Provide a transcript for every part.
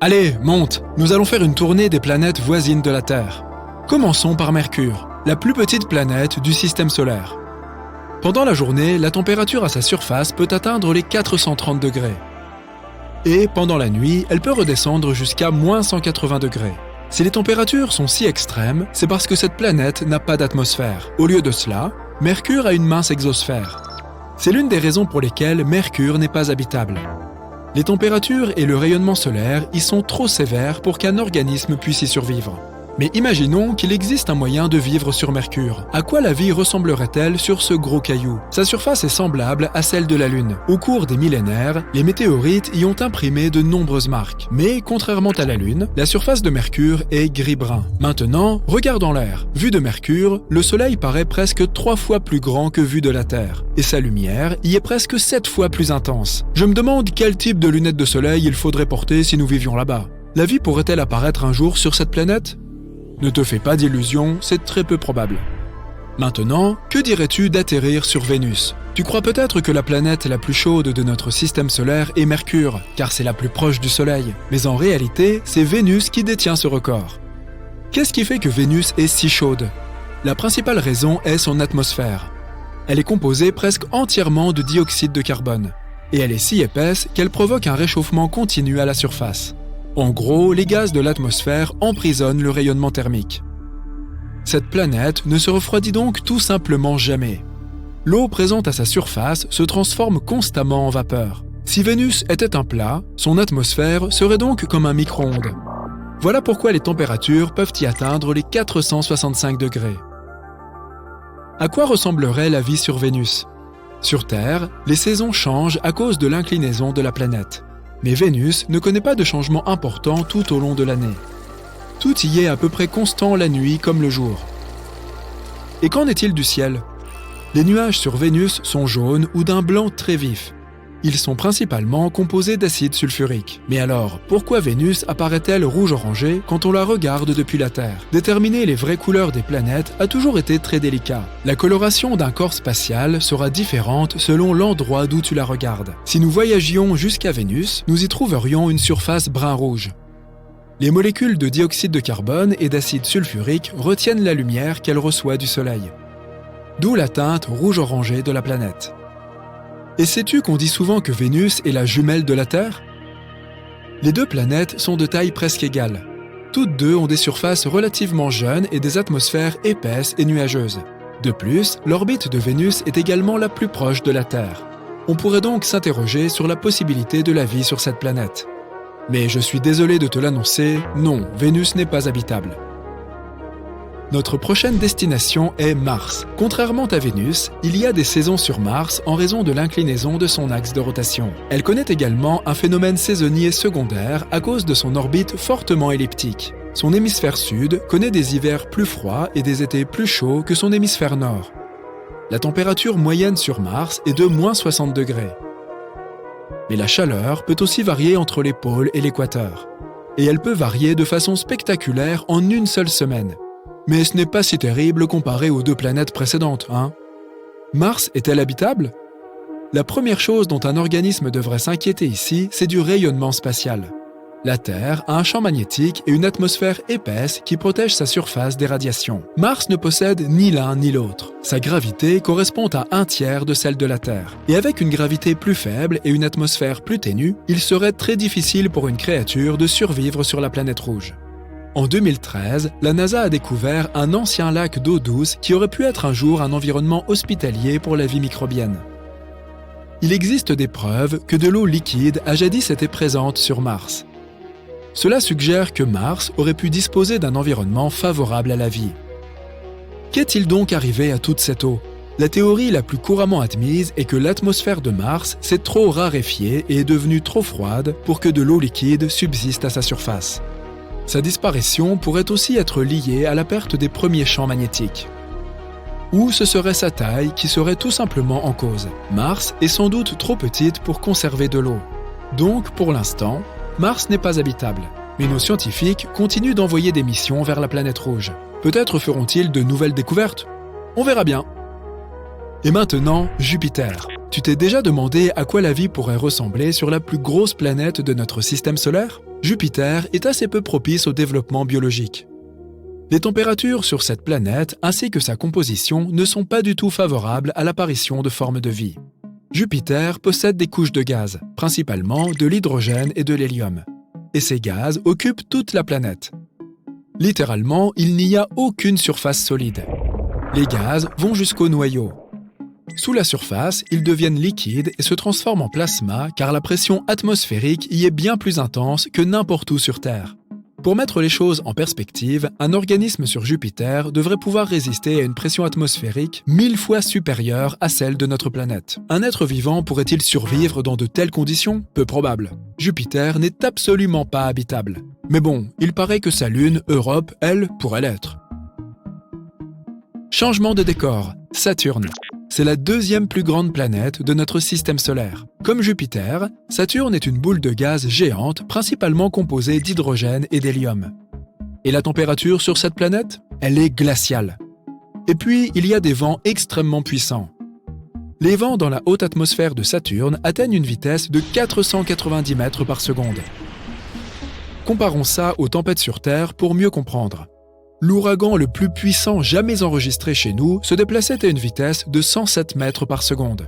Allez, monte, nous allons faire une tournée des planètes voisines de la Terre. Commençons par Mercure, la plus petite planète du système solaire. Pendant la journée, la température à sa surface peut atteindre les 430 degrés. Et pendant la nuit, elle peut redescendre jusqu'à moins 180 degrés. Si les températures sont si extrêmes, c'est parce que cette planète n'a pas d'atmosphère. Au lieu de cela, Mercure a une mince exosphère. C'est l'une des raisons pour lesquelles Mercure n'est pas habitable. Les températures et le rayonnement solaire y sont trop sévères pour qu'un organisme puisse y survivre. Mais imaginons qu'il existe un moyen de vivre sur Mercure. À quoi la vie ressemblerait-elle sur ce gros caillou? Sa surface est semblable à celle de la Lune. Au cours des millénaires, les météorites y ont imprimé de nombreuses marques. Mais contrairement à la Lune, la surface de Mercure est gris-brun. Maintenant, regardons l'air. Vu de Mercure, le Soleil paraît presque 3 fois plus grand que vu de la Terre. Et sa lumière y est presque 7 fois plus intense. Je me demande quel type de lunettes de soleil il faudrait porter si nous vivions là-bas. La vie pourrait-elle apparaître un jour sur cette planète? Ne te fais pas d'illusions, c'est très peu probable. Maintenant, que dirais-tu d'atterrir sur Vénus? Tu crois peut-être que la planète la plus chaude de notre système solaire est Mercure, car c'est la plus proche du Soleil. Mais en réalité, c'est Vénus qui détient ce record. Qu'est-ce qui fait que Vénus est si chaude? La principale raison est son atmosphère. Elle est composée presque entièrement de dioxyde de carbone. Et elle est si épaisse qu'elle provoque un réchauffement continu à la surface. En gros, les gaz de l'atmosphère emprisonnent le rayonnement thermique. Cette planète ne se refroidit donc tout simplement jamais. L'eau présente à sa surface se transforme constamment en vapeur. Si Vénus était un plat, son atmosphère serait donc comme un micro-ondes. Voilà pourquoi les températures peuvent y atteindre les 465 degrés. À quoi ressemblerait la vie sur Vénus? Sur Terre, les saisons changent à cause de l'inclinaison de la planète. Mais Vénus ne connaît pas de changements importants tout au long de l'année. Tout y est à peu près constant la nuit comme le jour. Et qu'en est-il du ciel? Les nuages sur Vénus sont jaunes ou d'un blanc très vif. Ils sont principalement composés d'acide sulfurique. Mais alors, pourquoi Vénus apparaît-elle rouge-orangé quand on la regarde depuis la Terre? Déterminer les vraies couleurs des planètes a toujours été très délicat. La coloration d'un corps spatial sera différente selon l'endroit d'où tu la regardes. Si nous voyagions jusqu'à Vénus, nous y trouverions une surface brun-rouge. Les molécules de dioxyde de carbone et d'acide sulfurique retiennent la lumière qu'elle reçoit du Soleil. D'où la teinte rouge-orangé de la planète. Et sais-tu qu'on dit souvent que Vénus est la jumelle de la Terre? Les deux planètes sont de taille presque égale. Toutes deux ont des surfaces relativement jeunes et des atmosphères épaisses et nuageuses. De plus, l'orbite de Vénus est également la plus proche de la Terre. On pourrait donc s'interroger sur la possibilité de la vie sur cette planète. Mais je suis désolé de te l'annoncer, non, Vénus n'est pas habitable. Notre prochaine destination est Mars. Contrairement à Vénus, il y a des saisons sur Mars en raison de l'inclinaison de son axe de rotation. Elle connaît également un phénomène saisonnier secondaire à cause de son orbite fortement elliptique. Son hémisphère sud connaît des hivers plus froids et des étés plus chauds que son hémisphère nord. La température moyenne sur Mars est de moins 60 degrés. Mais la chaleur peut aussi varier entre les pôles et l'équateur. Et elle peut varier de façon spectaculaire en une seule semaine. Mais ce n'est pas si terrible comparé aux deux planètes précédentes, hein? Mars est-elle habitable? La première chose dont un organisme devrait s'inquiéter ici, c'est du rayonnement spatial. La Terre a un champ magnétique et une atmosphère épaisse qui protège sa surface des radiations. Mars ne possède ni l'un ni l'autre. Sa gravité correspond à 1/3 de celle de la Terre. Et avec une gravité plus faible et une atmosphère plus ténue, il serait très difficile pour une créature de survivre sur la planète rouge. En 2013, la NASA a découvert un ancien lac d'eau douce qui aurait pu être un jour un environnement hospitalier pour la vie microbienne. Il existe des preuves que de l'eau liquide a jadis été présente sur Mars. Cela suggère que Mars aurait pu disposer d'un environnement favorable à la vie. Qu'est-il donc arrivé à toute cette eau? La théorie la plus couramment admise est que l'atmosphère de Mars s'est trop raréfiée et est devenue trop froide pour que de l'eau liquide subsiste à sa surface. Sa disparition pourrait aussi être liée à la perte des premiers champs magnétiques. Ou ce serait sa taille qui serait tout simplement en cause. Mars est sans doute trop petite pour conserver de l'eau. Donc, pour l'instant, Mars n'est pas habitable. Mais nos scientifiques continuent d'envoyer des missions vers la planète rouge. Peut-être feront-ils de nouvelles découvertes? On verra bien. Et maintenant, Jupiter. Tu t'es déjà demandé à quoi la vie pourrait ressembler sur la plus grosse planète de notre système solaire? Jupiter est assez peu propice au développement biologique. Les températures sur cette planète ainsi que sa composition ne sont pas du tout favorables à l'apparition de formes de vie. Jupiter possède des couches de gaz, principalement de l'hydrogène et de l'hélium. Et ces gaz occupent toute la planète. Littéralement, il n'y a aucune surface solide. Les gaz vont jusqu'au noyau. Sous la surface, ils deviennent liquides et se transforment en plasma car la pression atmosphérique y est bien plus intense que n'importe où sur Terre. Pour mettre les choses en perspective, un organisme sur Jupiter devrait pouvoir résister à une pression atmosphérique 1000 fois supérieure à celle de notre planète. Un être vivant pourrait-il survivre dans de telles conditions ? Peu probable. Jupiter n'est absolument pas habitable. Mais bon, il paraît que sa lune, Europe, elle, pourrait l'être. Changement de décor. Saturne. C'est la deuxième plus grande planète de notre système solaire. Comme Jupiter, Saturne est une boule de gaz géante principalement composée d'hydrogène et d'hélium. Et la température sur cette planète ? Elle est glaciale. Et puis, il y a des vents extrêmement puissants. Les vents dans la haute atmosphère de Saturne atteignent une vitesse de 490 mètres par seconde. Comparons ça aux tempêtes sur Terre pour mieux comprendre. L'ouragan le plus puissant jamais enregistré chez nous se déplaçait à une vitesse de 107 mètres par seconde.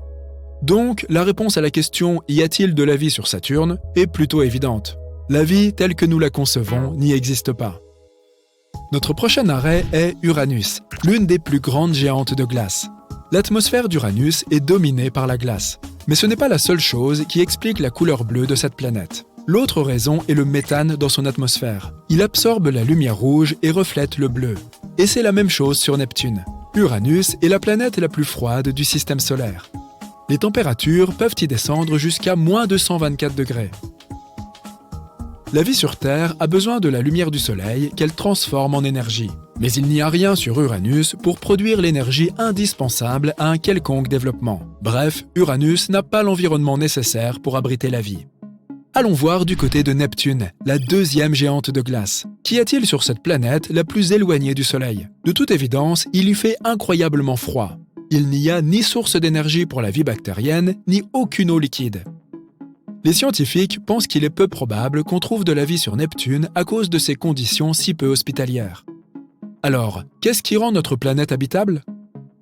Donc, la réponse à la question « Y a-t-il de la vie sur Saturne ?» est plutôt évidente. La vie telle que nous la concevons n'y existe pas. Notre prochain arrêt est Uranus, l'une des plus grandes géantes de glace. L'atmosphère d'Uranus est dominée par la glace. Mais ce n'est pas la seule chose qui explique la couleur bleue de cette planète. L'autre raison est le méthane dans son atmosphère. Il absorbe la lumière rouge et reflète le bleu. Et c'est la même chose sur Neptune. Uranus est la planète la plus froide du système solaire. Les températures peuvent y descendre jusqu'à moins 224 degrés. La vie sur Terre a besoin de la lumière du Soleil qu'elle transforme en énergie. Mais il n'y a rien sur Uranus pour produire l'énergie indispensable à un quelconque développement. Bref, Uranus n'a pas l'environnement nécessaire pour abriter la vie. Allons voir du côté de Neptune, la deuxième géante de glace. Qu'y a-t-il sur cette planète la plus éloignée du Soleil ? De toute évidence, il y fait incroyablement froid. Il n'y a ni source d'énergie pour la vie bactérienne, ni aucune eau liquide. Les scientifiques pensent qu'il est peu probable qu'on trouve de la vie sur Neptune à cause de ces conditions si peu hospitalières. Alors, qu'est-ce qui rend notre planète habitable ?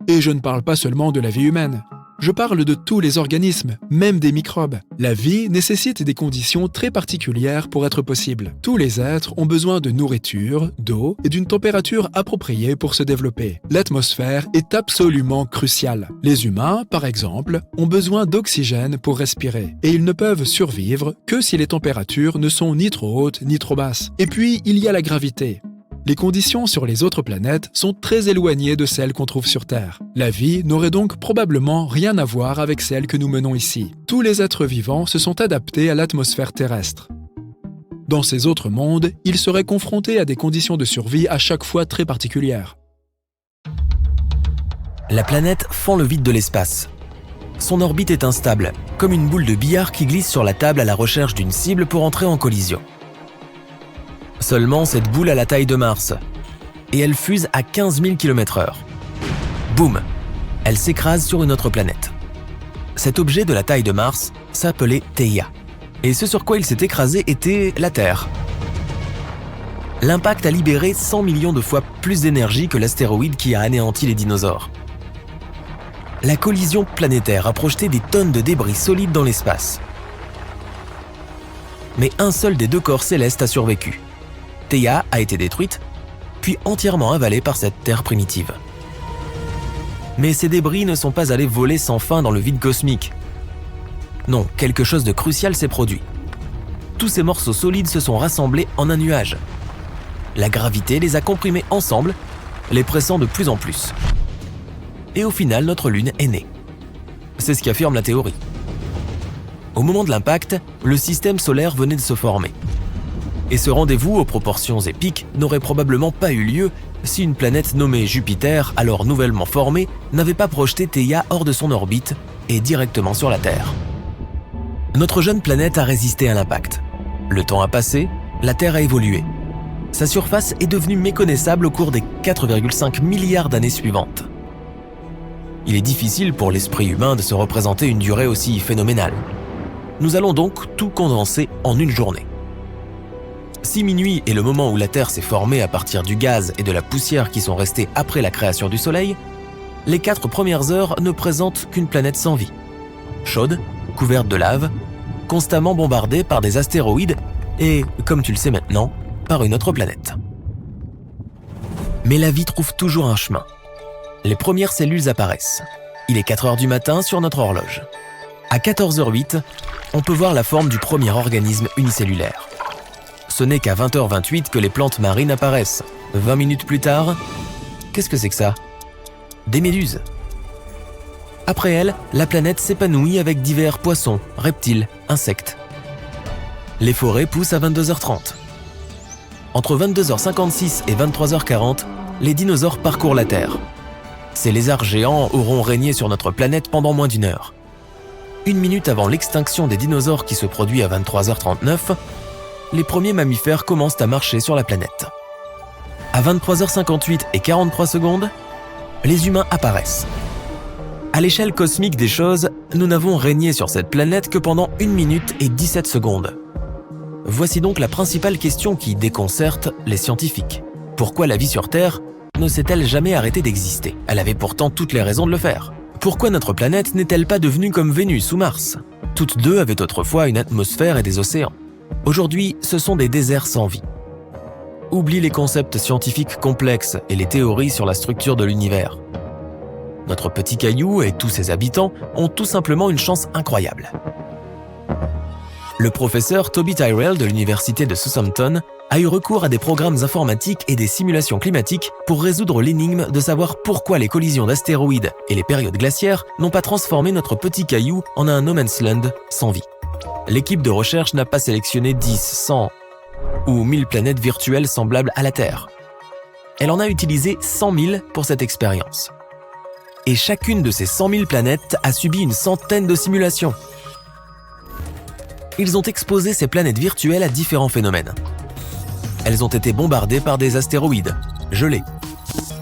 Et je ne parle pas seulement de la vie humaine. Je parle de tous les organismes, même des microbes. La vie nécessite des conditions très particulières pour être possible. Tous les êtres ont besoin de nourriture, d'eau et d'une température appropriée pour se développer. L'atmosphère est absolument cruciale. Les humains, par exemple, ont besoin d'oxygène pour respirer. Et ils ne peuvent survivre que si les températures ne sont ni trop hautes ni trop basses. Et puis, il y a la gravité. Les conditions sur les autres planètes sont très éloignées de celles qu'on trouve sur Terre. La vie n'aurait donc probablement rien à voir avec celle que nous menons ici. Tous les êtres vivants se sont adaptés à l'atmosphère terrestre. Dans ces autres mondes, ils seraient confrontés à des conditions de survie à chaque fois très particulières. La planète fend le vide de l'espace. Son orbite est instable, comme une boule de billard qui glisse sur la table à la recherche d'une cible pour entrer en collision. Seulement, cette boule a la taille de Mars, et elle fuse à 15 000 km/h. Boum! Elle s'écrase sur une autre planète. Cet objet de la taille de Mars s'appelait Theia, et ce sur quoi il s'est écrasé était la Terre. L'impact a libéré 100 millions de fois plus d'énergie que l'astéroïde qui a anéanti les dinosaures. La collision planétaire a projeté des tonnes de débris solides dans l'espace. Mais un seul des deux corps célestes a survécu. Theia a été détruite, puis entièrement avalée par cette Terre primitive. Mais ces débris ne sont pas allés voler sans fin dans le vide cosmique. Non, quelque chose de crucial s'est produit. Tous ces morceaux solides se sont rassemblés en un nuage. La gravité les a comprimés ensemble, les pressant de plus en plus. Et au final, notre Lune est née. C'est ce qu'affirme la théorie. Au moment de l'impact, le système solaire venait de se former. Et ce rendez-vous aux proportions épiques n'aurait probablement pas eu lieu si une planète nommée Jupiter, alors nouvellement formée, n'avait pas projeté Theia hors de son orbite et directement sur la Terre. Notre jeune planète a résisté à l'impact. Le temps a passé, la Terre a évolué. Sa surface est devenue méconnaissable au cours des 4,5 milliards d'années suivantes. Il est difficile pour l'esprit humain de se représenter une durée aussi phénoménale. Nous allons donc tout condenser en une journée. Si minuit est le moment où la Terre s'est formée à partir du gaz et de la poussière qui sont restés après la création du Soleil, les 4 premières heures ne présentent qu'une planète sans vie. Chaude, couverte de lave, constamment bombardée par des astéroïdes et, comme tu le sais maintenant, par une autre planète. Mais la vie trouve toujours un chemin. Les premières cellules apparaissent. Il est 4 heures du matin sur notre horloge. À 14h08, on peut voir la forme du premier organisme unicellulaire. Ce n'est qu'à 20h28 que les plantes marines apparaissent. 20 minutes plus tard, qu'est-ce que c'est que ça? Des méduses. Après elles, la planète s'épanouit avec divers poissons, reptiles, insectes. Les forêts poussent à 22h30. Entre 22h56 et 23h40, les dinosaures parcourent la Terre. Ces lézards géants auront régné sur notre planète pendant moins d'1 heure. 1 minute avant l'extinction des dinosaures qui se produit à 23h39, les premiers mammifères commencent à marcher sur la planète. À 23h58 et 43 secondes, les humains apparaissent. À l'échelle cosmique des choses, nous n'avons régné sur cette planète que pendant 1 minute et 17 secondes. Voici donc la principale question qui déconcerte les scientifiques. Pourquoi la vie sur Terre ne s'est-elle jamais arrêtée d'exister? Elle avait pourtant toutes les raisons de le faire. Pourquoi notre planète n'est-elle pas devenue comme Vénus ou Mars? Toutes deux avaient autrefois une atmosphère et des océans. Aujourd'hui, ce sont des déserts sans vie. Oublie les concepts scientifiques complexes et les théories sur la structure de l'univers. Notre petit caillou et tous ses habitants ont tout simplement une chance incroyable. Le professeur Toby Tyrrell de l'université de Southampton a eu recours à des programmes informatiques et des simulations climatiques pour résoudre l'énigme de savoir pourquoi les collisions d'astéroïdes et les périodes glaciaires n'ont pas transformé notre petit caillou en un no man's land sans vie. L'équipe de recherche n'a pas sélectionné 10, 100 ou 1000 planètes virtuelles semblables à la Terre. Elle en a utilisé 100 000 pour cette expérience. Et chacune de ces 100 000 planètes a subi une centaine de simulations. Ils ont exposé ces planètes virtuelles à différents phénomènes. Elles ont été bombardées par des astéroïdes, gelées,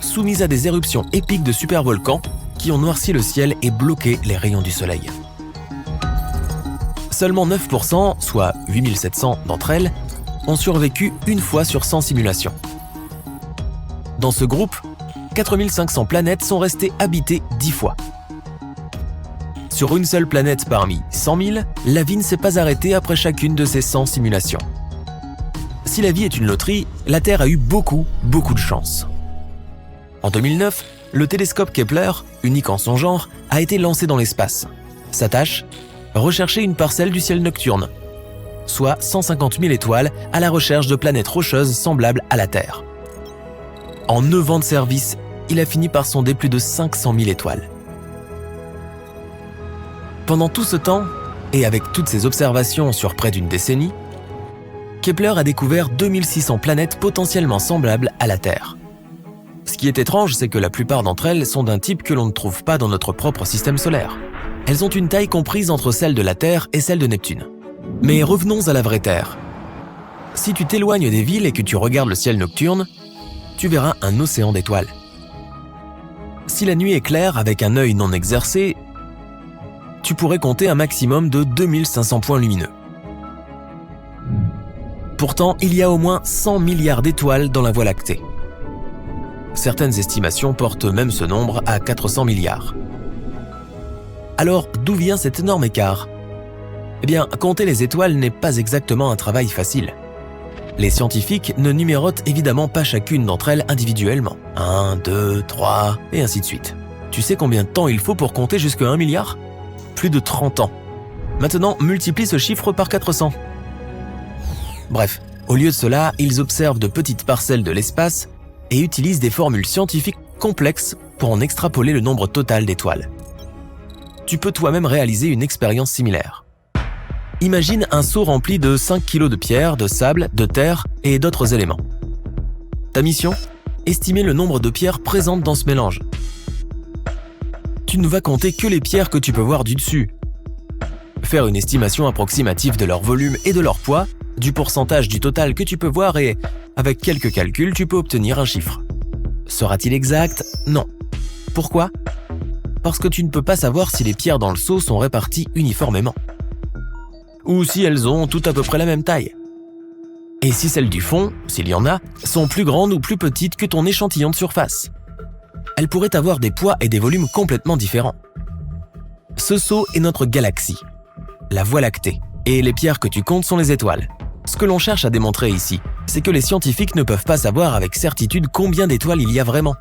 soumises à des éruptions épiques de supervolcans qui ont noirci le ciel et bloqué les rayons du soleil. Seulement 9%, soit 8700 d'entre elles, ont survécu une fois sur 100 simulations. Dans ce groupe, 4500 planètes sont restées habitées 10 fois. Sur une seule planète parmi 100 000, la vie ne s'est pas arrêtée après chacune de ces 100 simulations. Si la vie est une loterie, la Terre a eu beaucoup de chance. En 2009, le télescope Kepler, unique en son genre, a été lancé dans l'espace. Sa tâche ? Rechercher une parcelle du ciel nocturne, soit 150 000 étoiles à la recherche de planètes rocheuses semblables à la Terre. En 9 ans de service, il a fini par sonder plus de 500 000 étoiles. Pendant tout ce temps, et avec toutes ces observations sur près d'une décennie, Kepler a découvert 2600 planètes potentiellement semblables à la Terre. Ce qui est étrange, c'est que la plupart d'entre elles sont d'un type que l'on ne trouve pas dans notre propre système solaire. Elles ont une taille comprise entre celle de la Terre et celle de Neptune. Mais revenons à la vraie Terre. Si tu t'éloignes des villes et que tu regardes le ciel nocturne, tu verras un océan d'étoiles. Si la nuit est claire avec un œil non exercé, tu pourrais compter un maximum de 2500 points lumineux. Pourtant, il y a au moins 100 milliards d'étoiles dans la Voie lactée. Certaines estimations portent même ce nombre à 400 milliards. Alors, d'où vient cet énorme écart ? Eh bien, compter les étoiles n'est pas exactement un travail facile. Les scientifiques ne numérotent évidemment pas chacune d'entre elles individuellement. 1, 2, 3, et ainsi de suite. Tu sais combien de temps il faut pour compter jusqu'à 1 milliard ? Plus de 30 ans. Maintenant, multiplie ce chiffre par 400. Bref, au lieu de cela, ils observent de petites parcelles de l'espace et utilisent des formules scientifiques complexes pour en extrapoler le nombre total d'étoiles. Tu peux toi-même réaliser une expérience similaire. Imagine un seau rempli de 5 kg de pierre, de sable, de terre et d'autres éléments. Ta mission ? Estimer le nombre de pierres présentes dans ce mélange. Tu ne vas compter que les pierres que tu peux voir du dessus. Faire une estimation approximative de leur volume et de leur poids, du pourcentage du total que tu peux voir et, avec quelques calculs, tu peux obtenir un chiffre. Sera-t-il exact ? Non. Pourquoi ? Parce que tu ne peux pas savoir si les pierres dans le seau sont réparties uniformément. Ou si elles ont toutes à peu près la même taille. Et si celles du fond, s'il y en a, sont plus grandes ou plus petites que ton échantillon de surface, elles pourraient avoir des poids et des volumes complètement différents. Ce seau est notre galaxie, la Voie lactée, et les pierres que tu comptes sont les étoiles. Ce que l'on cherche à démontrer ici, c'est que les scientifiques ne peuvent pas savoir avec certitude combien d'étoiles il y a vraiment.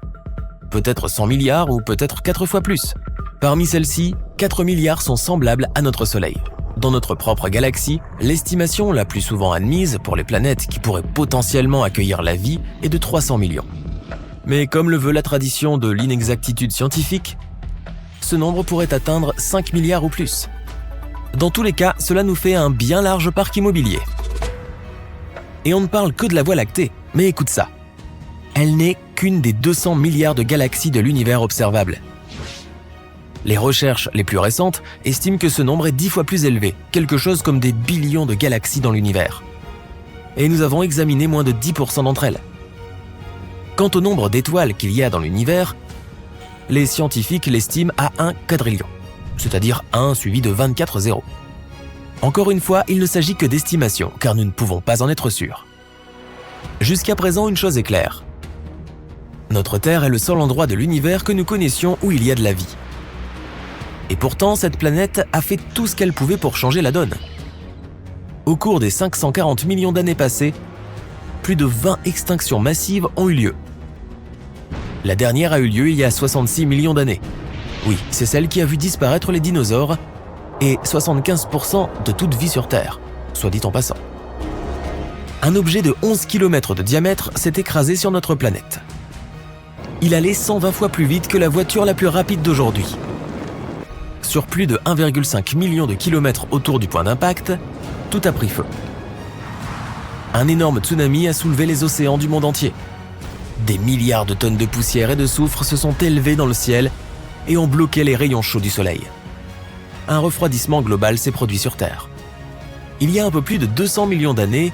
Peut-être 100 milliards ou peut-être 4 fois plus. Parmi celles-ci, 4 milliards sont semblables à notre Soleil. Dans notre propre galaxie, l'estimation la plus souvent admise pour les planètes qui pourraient potentiellement accueillir la vie est de 300 millions. Mais comme le veut la tradition de l'inexactitude scientifique, ce nombre pourrait atteindre 5 milliards ou plus. Dans tous les cas, cela nous fait un bien large parc immobilier. Et on ne parle que de la Voie lactée, mais écoute ça. Elle n'est qu'une des 200 milliards de galaxies de l'univers observable. Les recherches les plus récentes estiment que ce nombre est 10 fois plus élevé, quelque chose comme des billions de galaxies dans l'univers. Et nous avons examiné moins de 10% d'entre elles. Quant au nombre d'étoiles qu'il y a dans l'univers, les scientifiques l'estiment à 1 quadrillion, c'est-à-dire 1 suivi de 24 zéros. Encore une fois, il ne s'agit que d'estimation, car nous ne pouvons pas en être sûrs. Jusqu'à présent, une chose est claire. Notre Terre est le seul endroit de l'univers que nous connaissions où il y a de la vie. Et pourtant, cette planète a fait tout ce qu'elle pouvait pour changer la donne. Au cours des 540 millions d'années passées, plus de 20 extinctions massives ont eu lieu. La dernière a eu lieu il y a 66 millions d'années. Oui, c'est celle qui a vu disparaître les dinosaures et 75% de toute vie sur Terre, soit dit en passant. Un objet de 11 km de diamètre s'est écrasé sur notre planète. Il allait 120 fois plus vite que la voiture la plus rapide d'aujourd'hui. Sur plus de 1,5 million de kilomètres autour du point d'impact, tout a pris feu. Un énorme tsunami a soulevé les océans du monde entier. Des milliards de tonnes de poussière et de soufre se sont élevées dans le ciel et ont bloqué les rayons chauds du soleil. Un refroidissement global s'est produit sur Terre. Il y a un peu plus de 200 millions d'années,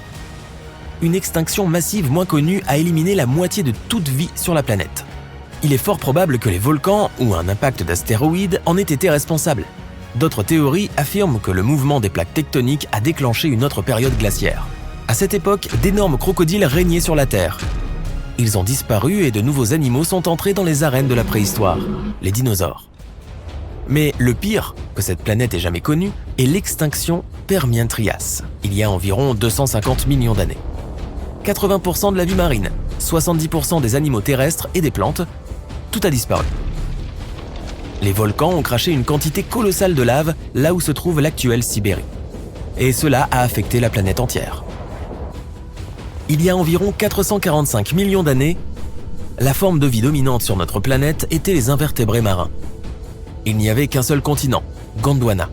une extinction massive moins connue a éliminé la moitié de toute vie sur la planète. Il est fort probable que les volcans ou un impact d'astéroïdes en aient été responsables. D'autres théories affirment que le mouvement des plaques tectoniques a déclenché une autre période glaciaire. À cette époque, d'énormes crocodiles régnaient sur la Terre. Ils ont disparu et de nouveaux animaux sont entrés dans les arènes de la préhistoire, les dinosaures. Mais le pire que cette planète ait jamais connu est l'extinction Permien-Trias, il y a environ 250 millions d'années. 80% de la vie marine, 70% des animaux terrestres et des plantes, tout a disparu. Les volcans ont craché une quantité colossale de lave là où se trouve l'actuelle Sibérie. Et cela a affecté la planète entière. Il y a environ 445 millions d'années, la forme de vie dominante sur notre planète était les invertébrés marins. Il n'y avait qu'un seul continent, Gondwana.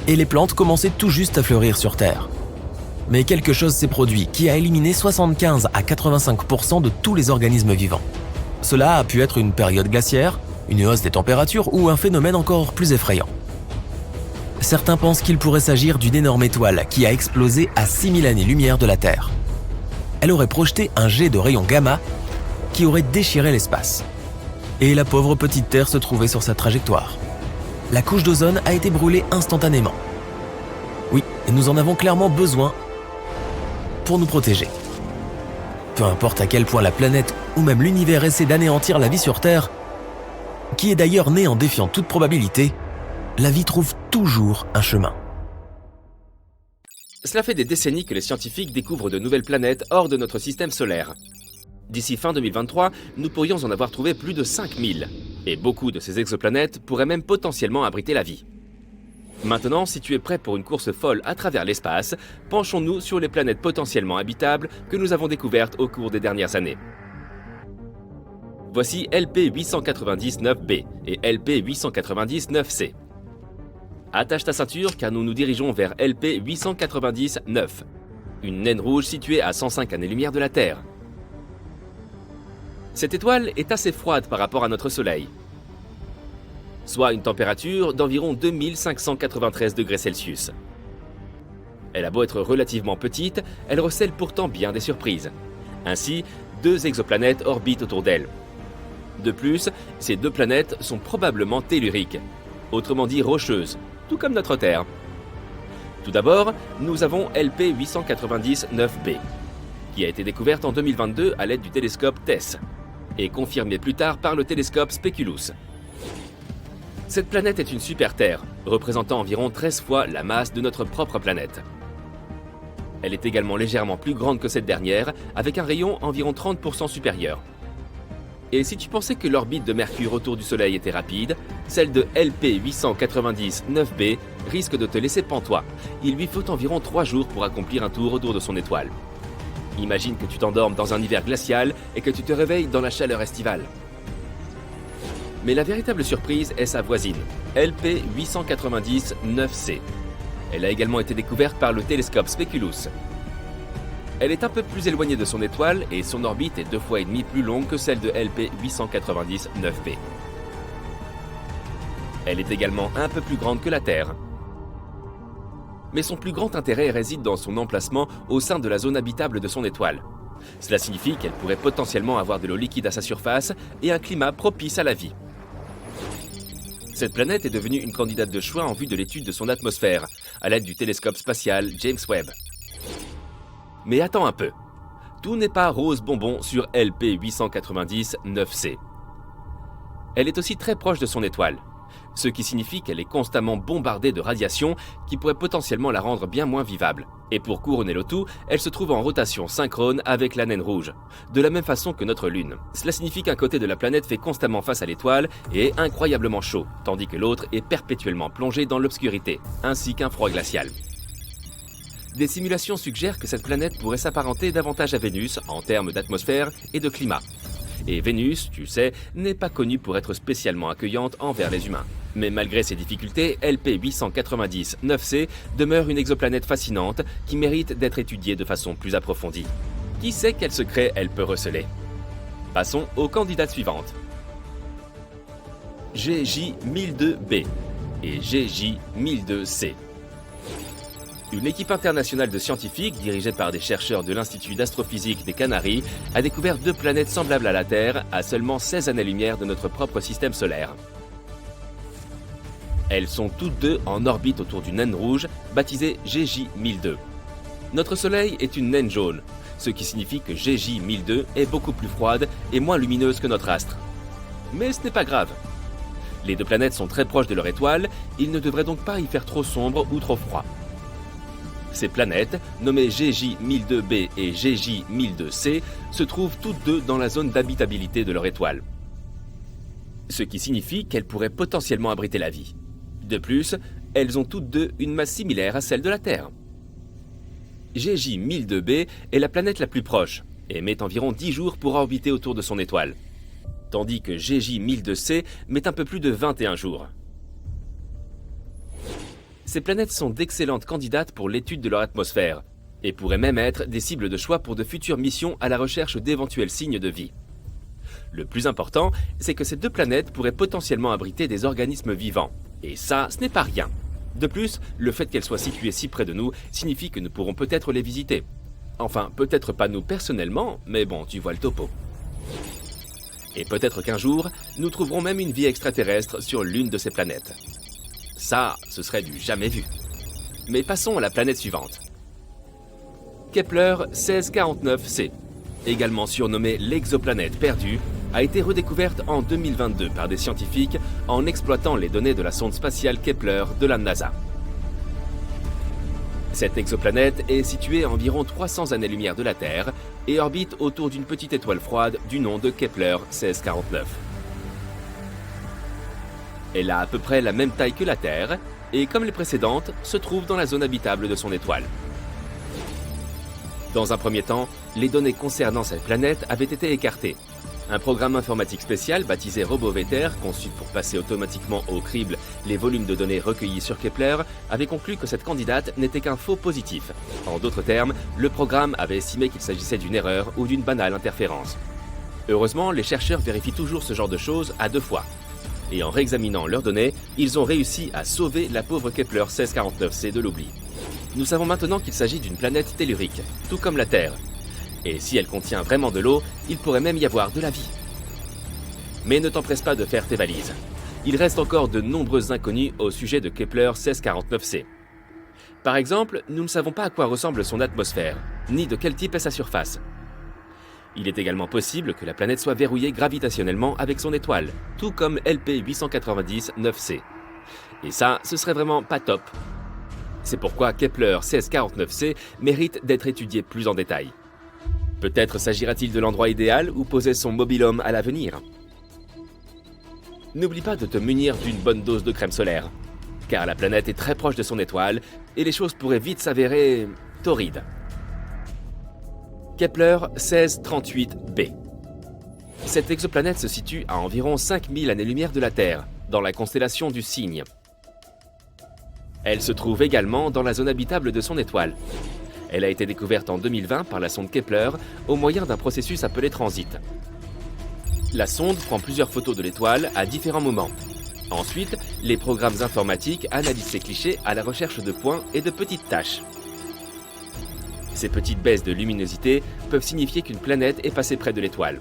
Et les plantes commençaient tout juste à fleurir sur Terre. Mais quelque chose s'est produit qui a éliminé 75 à 85% de tous les organismes vivants. Cela a pu être une période glaciaire, une hausse des températures ou un phénomène encore plus effrayant. Certains pensent qu'il pourrait s'agir d'une énorme étoile qui a explosé à 6000 années-lumière de la Terre. Elle aurait projeté un jet de rayons gamma qui aurait déchiré l'espace. Et la pauvre petite Terre se trouvait sur sa trajectoire. La couche d'ozone a été brûlée instantanément. Oui, et nous en avons clairement besoin pour nous protéger. Peu importe à quel point la planète ou même l'univers essaie d'anéantir la vie sur Terre, qui est d'ailleurs née en défiant toute probabilité, la vie trouve toujours un chemin. Cela fait des décennies que les scientifiques découvrent de nouvelles planètes hors de notre système solaire. D'ici fin 2023, nous pourrions en avoir trouvé plus de 5000. Et beaucoup de ces exoplanètes pourraient même potentiellement abriter la vie. Maintenant, si tu es prêt pour une course folle à travers l'espace, penchons-nous sur les planètes potentiellement habitables que nous avons découvertes au cours des dernières années. Voici LP-890-9b et LP-890-9c. Attache ta ceinture car nous nous dirigeons vers LP-890-9, une naine rouge située à 105 années-lumière de la Terre. Cette étoile est assez froide par rapport à notre Soleil, soit une température d'environ 2593 degrés Celsius. Elle a beau être relativement petite, elle recèle pourtant bien des surprises. Ainsi, 2 exoplanètes orbitent autour d'elle. De plus, ces 2 planètes sont probablement telluriques, autrement dit rocheuses, tout comme notre Terre. Tout d'abord, nous avons LP-890-9b, qui a été découverte en 2022 à l'aide du télescope TESS, et confirmée plus tard par le télescope Speculus. Cette planète est une super-Terre, représentant environ 13 fois la masse de notre propre planète. Elle est également légèrement plus grande que cette dernière, avec un rayon environ 30% supérieur. Et si tu pensais que l'orbite de Mercure autour du Soleil était rapide, celle de LP 890-9b risque de te laisser pantois. Il lui faut environ 3 jours pour accomplir un tour autour de son étoile. Imagine que tu t'endormes dans un hiver glacial et que tu te réveilles dans la chaleur estivale. Mais la véritable surprise est sa voisine, LP 890-9c. Elle a également été découverte par le télescope Speculus. Elle est un peu plus éloignée de son étoile et son orbite est 2,5 fois plus longue que celle de LP 890-9b. Elle est également un peu plus grande que la Terre. Mais son plus grand intérêt réside dans son emplacement au sein de la zone habitable de son étoile. Cela signifie qu'elle pourrait potentiellement avoir de l'eau liquide à sa surface et un climat propice à la vie. Cette planète est devenue une candidate de choix en vue de l'étude de son atmosphère, à l'aide du télescope spatial James Webb. Mais attends un peu, tout n'est pas rose bonbon sur LP 890-9c. Elle est aussi très proche de son étoile, ce qui signifie qu'elle est constamment bombardée de radiation qui pourrait potentiellement la rendre bien moins vivable. Et pour couronner le tout, elle se trouve en rotation synchrone avec la naine rouge, de la même façon que notre Lune. Cela signifie qu'un côté de la planète fait constamment face à l'étoile et est incroyablement chaud, tandis que l'autre est perpétuellement plongé dans l'obscurité, ainsi qu'un froid glacial. Des simulations suggèrent que cette planète pourrait s'apparenter davantage à Vénus en termes d'atmosphère et de climat. Et Vénus, tu sais, n'est pas connue pour être spécialement accueillante envers les humains. Mais malgré ses difficultés, LP 890-9c demeure une exoplanète fascinante qui mérite d'être étudiée de façon plus approfondie. Qui sait quel secret elle peut receler? Passons aux candidates suivantes. GJ1002b et GJ1002c. Une équipe internationale de scientifiques, dirigée par des chercheurs de l'Institut d'astrophysique des Canaries, a découvert 2 planètes semblables à la Terre à seulement 16 années-lumière de notre propre système solaire. Elles sont toutes 2 en orbite autour d'une naine rouge, baptisée GJ1002. Notre Soleil est une naine jaune, ce qui signifie que GJ1002 est beaucoup plus froide et moins lumineuse que notre astre. Mais ce n'est pas grave. Les 2 planètes sont très proches de leur étoile, il ne devrait donc pas y faire trop sombre ou trop froid. Ces planètes, nommées GJ1002b et GJ1002c, se trouvent toutes 2 dans la zone d'habitabilité de leur étoile. Ce qui signifie qu'elles pourraient potentiellement abriter la vie. De plus, elles ont toutes 2 une masse similaire à celle de la Terre. GJ1002b est la planète la plus proche et met environ 10 jours pour orbiter autour de son étoile, tandis que GJ1002c met un peu plus de 21 jours. Ces planètes sont d'excellentes candidates pour l'étude de leur atmosphère et pourraient même être des cibles de choix pour de futures missions à la recherche d'éventuels signes de vie. Le plus important, c'est que ces 2 planètes pourraient potentiellement abriter des organismes vivants. Et ça, ce n'est pas rien. De plus, le fait qu'elles soient situées si près de nous signifie que nous pourrons peut-être les visiter. Enfin, peut-être pas nous personnellement, mais bon, tu vois le topo. Et peut-être qu'un jour, nous trouverons même une vie extraterrestre sur l'une de ces planètes. Ça, ce serait du jamais vu. Mais passons à la planète suivante. Kepler 1649c, également surnommée l'exoplanète perdue, a été redécouverte en 2022 par des scientifiques en exploitant les données de la sonde spatiale Kepler de la NASA. Cette exoplanète est située à environ 300 années-lumière de la Terre et orbite autour d'une petite étoile froide du nom de Kepler 1649. Elle a à peu près la même taille que la Terre et, comme les précédentes, se trouve dans la zone habitable de son étoile. Dans un premier temps, les données concernant cette planète avaient été écartées. Un programme informatique spécial baptisé RoboVeter, conçu pour passer automatiquement au crible les volumes de données recueillis sur Kepler, avait conclu que cette candidate n'était qu'un faux positif. En d'autres termes, le programme avait estimé qu'il s'agissait d'une erreur ou d'une banale interférence. Heureusement, les chercheurs vérifient toujours ce genre de choses à 2 fois. Et en réexaminant leurs données, ils ont réussi à sauver la pauvre Kepler 1649c de l'oubli. Nous savons maintenant qu'il s'agit d'une planète tellurique, tout comme la Terre. Et si elle contient vraiment de l'eau, il pourrait même y avoir de la vie. Mais ne t'empresse pas de faire tes valises. Il reste encore de nombreuses inconnues au sujet de Kepler 1649c. Par exemple, nous ne savons pas à quoi ressemble son atmosphère, ni de quel type est sa surface. Il est également possible que la planète soit verrouillée gravitationnellement avec son étoile, tout comme LP 890-9c. Et ça, ce serait vraiment pas top. C'est pourquoi Kepler 1649c mérite d'être étudié plus en détail. Peut-être s'agira-t-il de l'endroit idéal où poser son mobil-home à l'avenir. N'oublie pas de te munir d'une bonne dose de crème solaire, car la planète est très proche de son étoile et les choses pourraient vite s'avérer torrides. Kepler 1638b. Cette exoplanète se situe à environ 5000 années-lumière de la Terre, dans la constellation du Cygne. Elle se trouve également dans la zone habitable de son étoile. Elle a été découverte en 2020 par la sonde Kepler au moyen d'un processus appelé transit. La sonde prend plusieurs photos de l'étoile à différents moments. Ensuite, les programmes informatiques analysent ces clichés à la recherche de points et de petites taches. Ces petites baisses de luminosité peuvent signifier qu'une planète est passée près de l'étoile.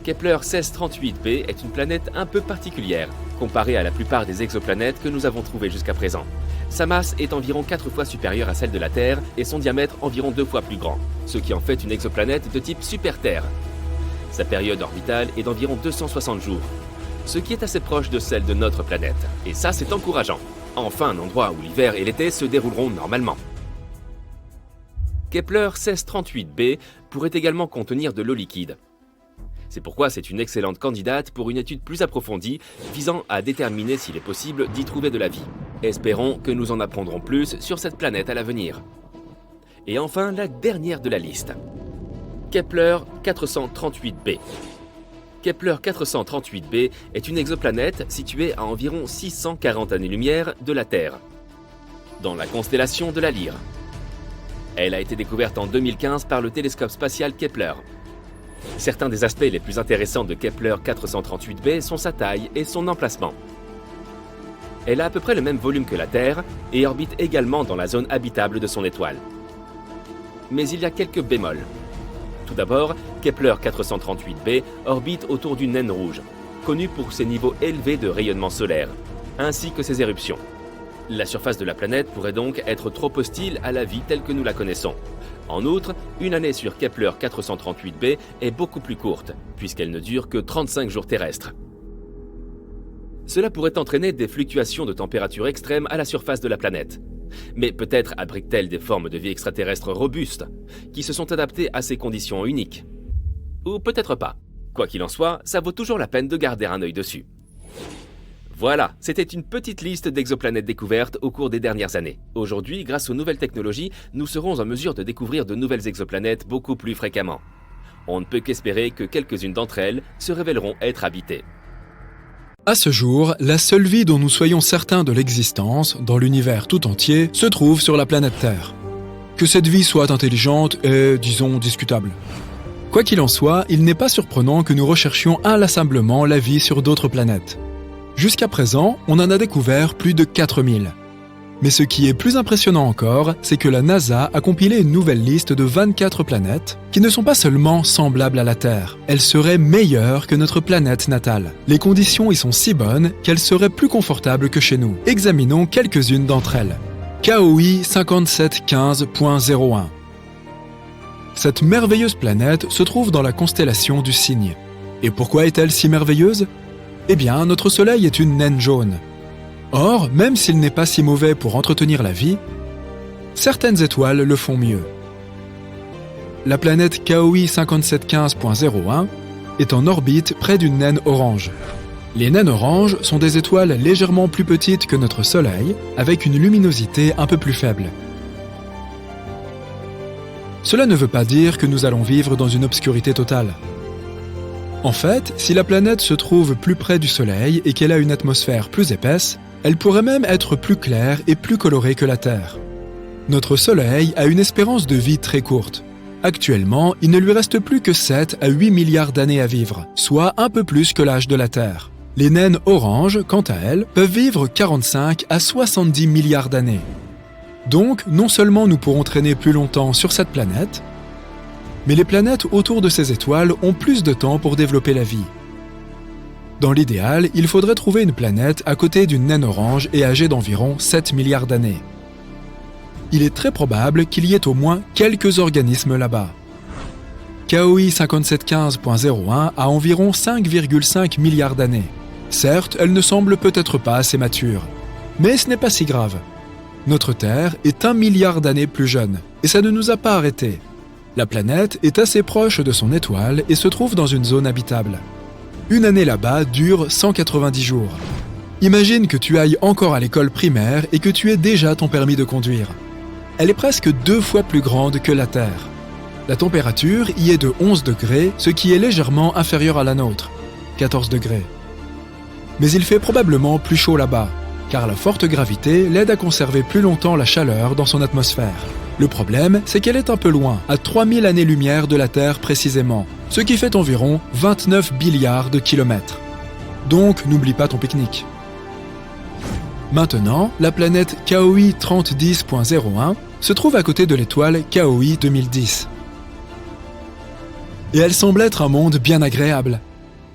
Kepler 1638b est une planète un peu particulière, comparée à la plupart des exoplanètes que nous avons trouvées jusqu'à présent. Sa masse est environ 4 fois supérieure à celle de la Terre et son diamètre environ 2 fois plus grand, ce qui en fait une exoplanète de type super-Terre. Sa période orbitale est d'environ 260 jours, ce qui est assez proche de celle de notre planète. Et ça, c'est encourageant. Enfin, un endroit où l'hiver et l'été se dérouleront normalement. Kepler 1638b pourrait également contenir de l'eau liquide. C'est pourquoi c'est une excellente candidate pour une étude plus approfondie visant à déterminer s'il est possible d'y trouver de la vie. Espérons que nous en apprendrons plus sur cette planète à l'avenir. Et enfin, la dernière de la liste. Kepler 438b. Kepler 438b est une exoplanète située à environ 640 années-lumière de la Terre, dans la constellation de la Lyre. Elle a été découverte en 2015 par le télescope spatial Kepler. Certains des aspects les plus intéressants de Kepler 438b sont sa taille et son emplacement. Elle a à peu près le même volume que la Terre et orbite également dans la zone habitable de son étoile. Mais il y a quelques bémols. Tout d'abord, Kepler 438b orbite autour d'une naine rouge, connue pour ses niveaux élevés de rayonnement solaire, ainsi que ses éruptions. La surface de la planète pourrait donc être trop hostile à la vie telle que nous la connaissons. En outre, une année sur Kepler 438b est beaucoup plus courte, puisqu'elle ne dure que 35 jours terrestres. Cela pourrait entraîner des fluctuations de température extrêmes à la surface de la planète. Mais peut-être abrite-t-elle des formes de vie extraterrestres robustes, qui se sont adaptées à ces conditions uniques. Ou peut-être pas. Quoi qu'il en soit, ça vaut toujours la peine de garder un œil dessus. Voilà, c'était une petite liste d'exoplanètes découvertes au cours des dernières années. Aujourd'hui, grâce aux nouvelles technologies, nous serons en mesure de découvrir de nouvelles exoplanètes beaucoup plus fréquemment. On ne peut qu'espérer que quelques-unes d'entre elles se révéleront être habitées. À ce jour, la seule vie dont nous soyons certains de l'existence, dans l'univers tout entier, se trouve sur la planète Terre. Que cette vie soit intelligente est, disons, discutable. Quoi qu'il en soit, il n'est pas surprenant que nous recherchions inlassablement la vie sur d'autres planètes. Jusqu'à présent, on en a découvert plus de 4000. Mais ce qui est plus impressionnant encore, c'est que la NASA a compilé une nouvelle liste de 24 planètes qui ne sont pas seulement semblables à la Terre, elles seraient meilleures que notre planète natale. Les conditions y sont si bonnes qu'elles seraient plus confortables que chez nous. Examinons quelques-unes d'entre elles. KOI 5715.01. Cette merveilleuse planète se trouve dans la constellation du Cygne. Et pourquoi est-elle si merveilleuse ? Eh bien, notre Soleil est une naine jaune. Or, même s'il n'est pas si mauvais pour entretenir la vie, certaines étoiles le font mieux. La planète KOI 5715.01 est en orbite près d'une naine orange. Les naines oranges sont des étoiles légèrement plus petites que notre Soleil, avec une luminosité un peu plus faible. Cela ne veut pas dire que nous allons vivre dans une obscurité totale. En fait, si la planète se trouve plus près du Soleil et qu'elle a une atmosphère plus épaisse, elle pourrait même être plus claire et plus colorée que la Terre. Notre Soleil a une espérance de vie très courte. Actuellement, il ne lui reste plus que 7 à 8 milliards d'années à vivre, soit un peu plus que l'âge de la Terre. Les naines oranges, quant à elles, peuvent vivre 45 à 70 milliards d'années. Donc, non seulement nous pourrons traîner plus longtemps sur cette planète, mais les planètes autour de ces étoiles ont plus de temps pour développer la vie. Dans l'idéal, il faudrait trouver une planète à côté d'une naine orange et âgée d'environ 7 milliards d'années. il est très probable qu'il y ait au moins quelques organismes là-bas. KOI 5715.01 a environ 5,5 milliards d'années. Certes, elle ne semble peut-être pas assez mature, mais ce n'est pas si grave. Notre Terre est 1 milliard d'années plus jeune, et ça ne nous a pas arrêtés. La planète est assez proche de son étoile et se trouve dans une zone habitable. Une année là-bas dure 190 jours. Imagine que tu ailles encore à l'école primaire et que tu aies déjà ton permis de conduire. Elle est presque 2 fois plus grande que la Terre. La température y est de 11 degrés, ce qui est légèrement inférieur à la nôtre, 14 degrés. Mais il fait probablement plus chaud là-bas, car la forte gravité l'aide à conserver plus longtemps la chaleur dans son atmosphère. Le problème, c'est qu'elle est un peu loin, à 3000 années-lumière de la Terre précisément, ce qui fait environ 29 milliards de kilomètres. Donc, n'oublie pas ton pique-nique. Maintenant, la planète KOI 3010.01 se trouve à côté de l'étoile KOI 2010. Et elle semble être un monde bien agréable.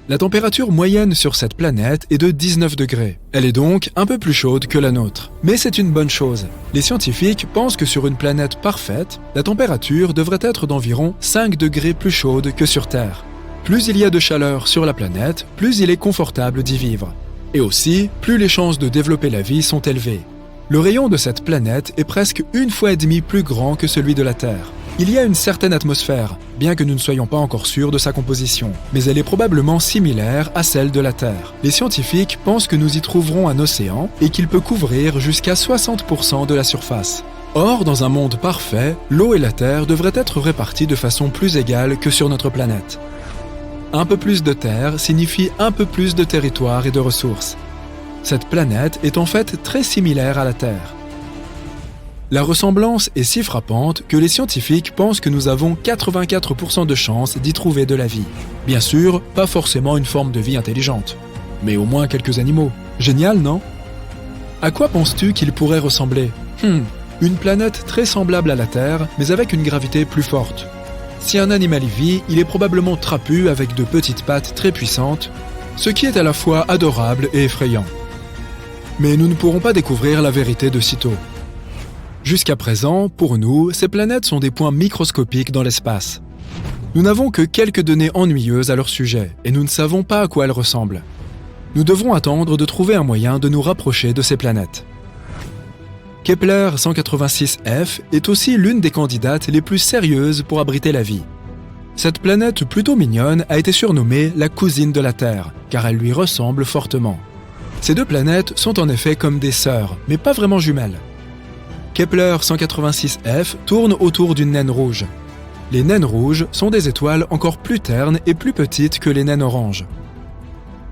La température moyenne sur cette planète est de 19 degrés. Elle est donc un peu plus chaude que la nôtre. Mais c'est une bonne chose. Les scientifiques pensent que sur une planète parfaite, la température devrait être d'environ 5 degrés plus chaude que sur Terre. Plus il y a de chaleur sur la planète, plus il est confortable d'y vivre. Et aussi, plus les chances de développer la vie sont élevées. Le rayon de cette planète est presque 1,5 fois plus grand que celui de la Terre. Il y a une certaine atmosphère, bien que nous ne soyons pas encore sûrs de sa composition, mais elle est probablement similaire à celle de la Terre. Les scientifiques pensent que nous y trouverons un océan et qu'il peut couvrir jusqu'à 60% de la surface. Or, dans un monde parfait, l'eau et la terre devraient être réparties de façon plus égale que sur notre planète. Un peu plus de terre signifie un peu plus de territoire et de ressources. Cette planète est en fait très similaire à la Terre. La ressemblance est si frappante que les scientifiques pensent que nous avons 84% de chances d'y trouver de la vie. Bien sûr, pas forcément une forme de vie intelligente, mais au moins quelques animaux. Génial, non? À quoi penses-tu qu'il pourrait ressembler? Une planète très semblable à la Terre, mais avec une gravité plus forte. Si un animal y vit, il est probablement trapu avec de petites pattes très puissantes, ce qui est à la fois adorable et effrayant. Mais nous ne pourrons pas découvrir la vérité de sitôt. Jusqu'à présent, pour nous, ces planètes sont des points microscopiques dans l'espace. Nous n'avons que quelques données ennuyeuses à leur sujet, et nous ne savons pas à quoi elles ressemblent. Nous devrons attendre de trouver un moyen de nous rapprocher de ces planètes. Kepler 186f est aussi l'une des candidates les plus sérieuses pour abriter la vie. Cette planète plutôt mignonne a été surnommée la cousine de la Terre, car elle lui ressemble fortement. Ces deux planètes sont en effet comme des sœurs, mais pas vraiment jumelles. Kepler 186f tourne autour d'une naine rouge. Les naines rouges sont des étoiles encore plus ternes et plus petites que les naines oranges.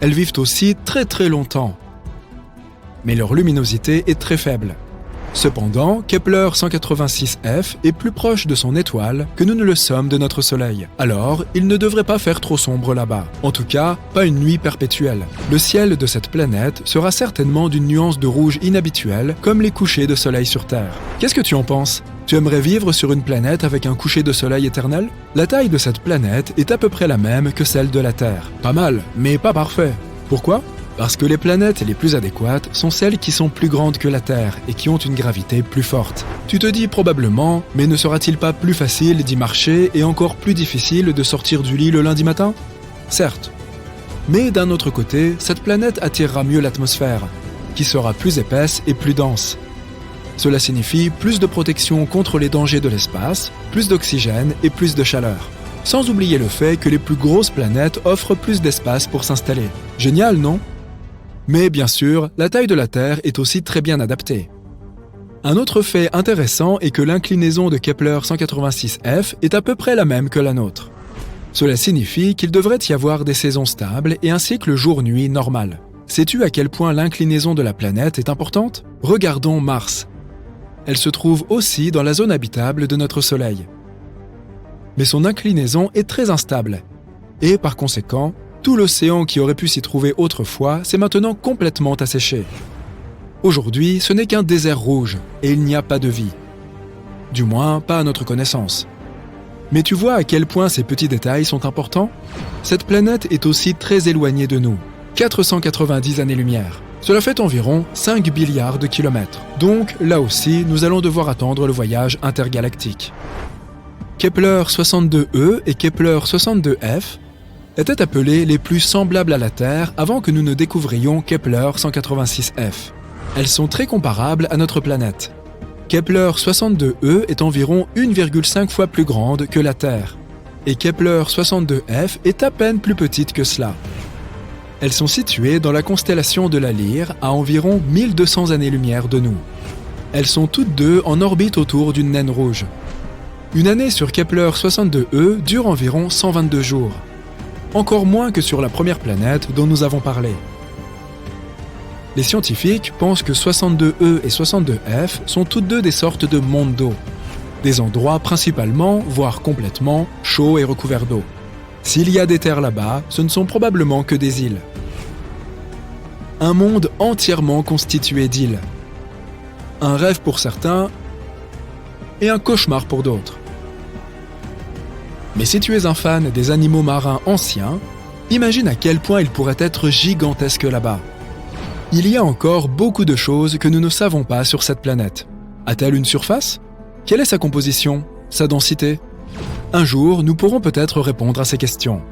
Elles vivent aussi très longtemps, mais leur luminosité est très faible. Cependant, Kepler 186f est plus proche de son étoile que nous ne le sommes de notre Soleil. Alors, il ne devrait pas faire trop sombre là-bas. En tout cas, pas une nuit perpétuelle. Le ciel de cette planète sera certainement d'une nuance de rouge inhabituelle, comme les couchers de soleil sur Terre. Qu'est-ce que tu en penses? Tu aimerais vivre sur une planète avec un coucher de soleil éternel? La taille de cette planète est à peu près la même que celle de la Terre. Pas mal, mais pas parfait. Pourquoi? Parce que les planètes les plus adéquates sont celles qui sont plus grandes que la Terre et qui ont une gravité plus forte. Tu te dis probablement, mais ne sera-t-il pas plus facile d'y marcher et encore plus difficile de sortir du lit le lundi matin? Certes. Mais d'un autre côté, cette planète attirera mieux l'atmosphère, qui sera plus épaisse et plus dense. Cela signifie plus de protection contre les dangers de l'espace, plus d'oxygène et plus de chaleur. Sans oublier le fait que les plus grosses planètes offrent plus d'espace pour s'installer. Génial, non? Mais bien sûr, la taille de la Terre est aussi très bien adaptée. Un autre fait intéressant est que l'inclinaison de Kepler 186f est à peu près la même que la nôtre. Cela signifie qu'il devrait y avoir des saisons stables et un cycle jour-nuit normal. Sais-tu à quel point l'inclinaison de la planète est importante? Regardons Mars. Elle se trouve aussi dans la zone habitable de notre Soleil. Mais son inclinaison est très instable. Et par conséquent, tout l'océan qui aurait pu s'y trouver autrefois s'est maintenant complètement asséché. Aujourd'hui, ce n'est qu'un désert rouge et il n'y a pas de vie. Du moins, pas à notre connaissance. Mais tu vois à quel point ces petits détails sont importants? Cette planète est aussi très éloignée de nous, 490 années-lumière. Cela fait environ 5 milliards de kilomètres. Donc, là aussi, nous allons devoir attendre le voyage intergalactique. Kepler 62e et Kepler 62f étaient appelés les plus semblables à la Terre avant que nous ne découvrions Kepler 186f. Elles sont très comparables à notre planète. Kepler 62e est environ 1,5 fois plus grande que la Terre, et Kepler 62f est à peine plus petite que cela. Elles sont situées dans la constellation de la Lyre à environ 1200 années-lumière de nous. Elles sont toutes deux en orbite autour d'une naine rouge. Une année sur Kepler 62e dure environ 122 jours, encore moins que sur la première planète dont nous avons parlé. Les scientifiques pensent que 62e et 62f sont toutes deux des sortes de mondes d'eau, des endroits principalement, voire complètement, chauds et recouverts d'eau. S'il y a des terres là-bas, ce ne sont probablement que des îles. Un monde entièrement constitué d'îles. Un rêve pour certains et un cauchemar pour d'autres. Mais si tu es un fan des animaux marins anciens, imagine à quel point ils pourraient être gigantesques là-bas. Il y a encore beaucoup de choses que nous ne savons pas sur cette planète. A-t-elle une surface ? Quelle est sa composition ? Sa densité ? Un jour, nous pourrons peut-être répondre à ces questions.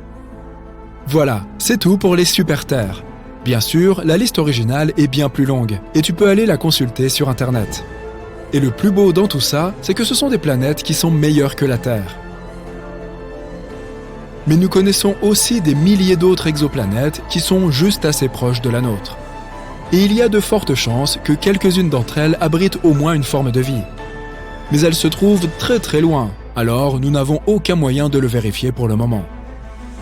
Voilà, c'est tout pour les super-terres. Bien sûr, la liste originale est bien plus longue, et tu peux aller la consulter sur Internet. Et le plus beau dans tout ça, c'est que ce sont des planètes qui sont meilleures que la Terre. Mais nous connaissons aussi des milliers d'autres exoplanètes qui sont juste assez proches de la nôtre. Et il y a de fortes chances que quelques-unes d'entre elles abritent au moins une forme de vie. Mais elles se trouvent très très loin, alors nous n'avons aucun moyen de le vérifier pour le moment.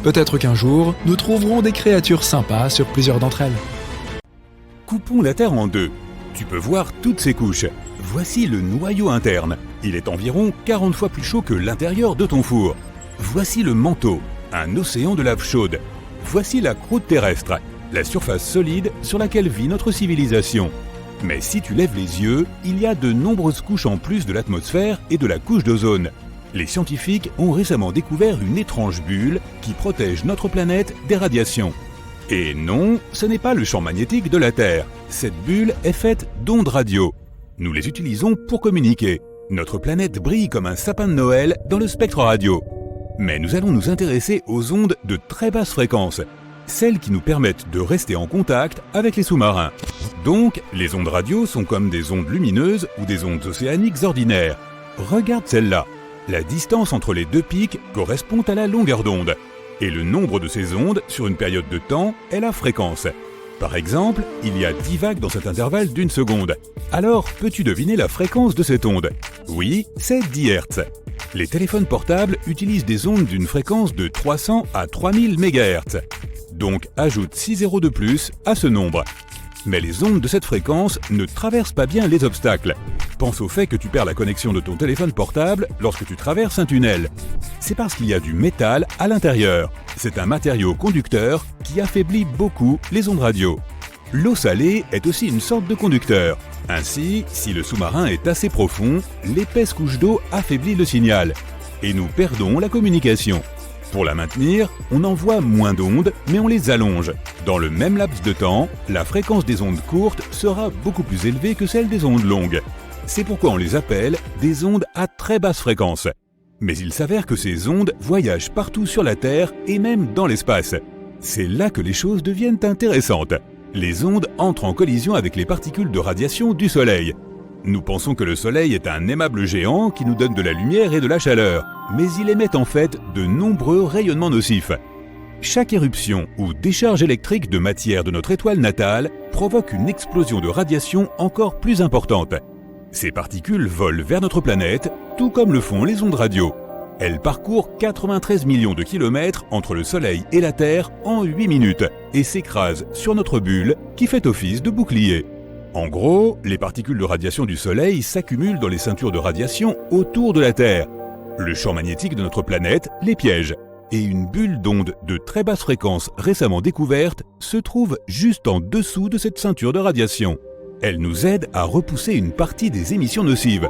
Peut-être qu'un jour, nous trouverons des créatures sympas sur plusieurs d'entre elles. Coupons la Terre en deux. Tu peux voir toutes ses couches. Voici le noyau interne. Il est environ 40 fois plus chaud que l'intérieur de ton four. Voici le manteau, un océan de lave chaude. Voici la croûte terrestre, la surface solide sur laquelle vit notre civilisation. Mais si tu lèves les yeux, il y a de nombreuses couches en plus de l'atmosphère et de la couche d'ozone. Les scientifiques ont récemment découvert une étrange bulle qui protège notre planète des radiations. Et non, ce n'est pas le champ magnétique de la Terre. Cette bulle est faite d'ondes radio. Nous les utilisons pour communiquer. Notre planète brille comme un sapin de Noël dans le spectre radio. Mais nous allons nous intéresser aux ondes de très basse fréquence, celles qui nous permettent de rester en contact avec les sous-marins. Donc, les ondes radio sont comme des ondes lumineuses ou des ondes océaniques ordinaires. Regarde celle-là. La distance entre les deux pics correspond à la longueur d'onde. Et le nombre de ces ondes sur une période de temps est la fréquence. Par exemple, il y a 10 vagues dans cet intervalle d'une seconde. Alors, peux-tu deviner la fréquence de cette onde ? Oui, c'est 10 Hz. Les téléphones portables utilisent des ondes d'une fréquence de 300 à 3000 MHz. Donc, ajoute 6 zéros de plus à ce nombre. Mais les ondes de cette fréquence ne traversent pas bien les obstacles. Pense au fait que tu perds la connexion de ton téléphone portable lorsque tu traverses un tunnel. C'est parce qu'il y a du métal à l'intérieur. C'est un matériau conducteur qui affaiblit beaucoup les ondes radio. L'eau salée est aussi une sorte de conducteur. Ainsi, si le sous-marin est assez profond, l'épaisse couche d'eau affaiblit le signal. Et nous perdons la communication. Pour la maintenir, on envoie moins d'ondes, mais on les allonge. Dans le même laps de temps, la fréquence des ondes courtes sera beaucoup plus élevée que celle des ondes longues. C'est pourquoi on les appelle des ondes à très basse fréquence. Mais il s'avère que ces ondes voyagent partout sur la Terre et même dans l'espace. C'est là que les choses deviennent intéressantes. Les ondes entrent en collision avec les particules de radiation du Soleil. Nous pensons que le Soleil est un aimable géant qui nous donne de la lumière et de la chaleur, mais il émet en fait de nombreux rayonnements nocifs. Chaque éruption ou décharge électrique de matière de notre étoile natale provoque une explosion de radiation encore plus importante. Ces particules volent vers notre planète, tout comme le font les ondes radio. Elles parcourent 93 millions de kilomètres entre le Soleil et la Terre en 8 minutes et s'écrasent sur notre bulle qui fait office de bouclier. En gros, les particules de radiation du Soleil s'accumulent dans les ceintures de radiation autour de la Terre. Le champ magnétique de notre planète les piège. Et une bulle d'ondes de très basse fréquence récemment découverte se trouve juste en dessous de cette ceinture de radiation. Elle nous aide à repousser une partie des émissions nocives.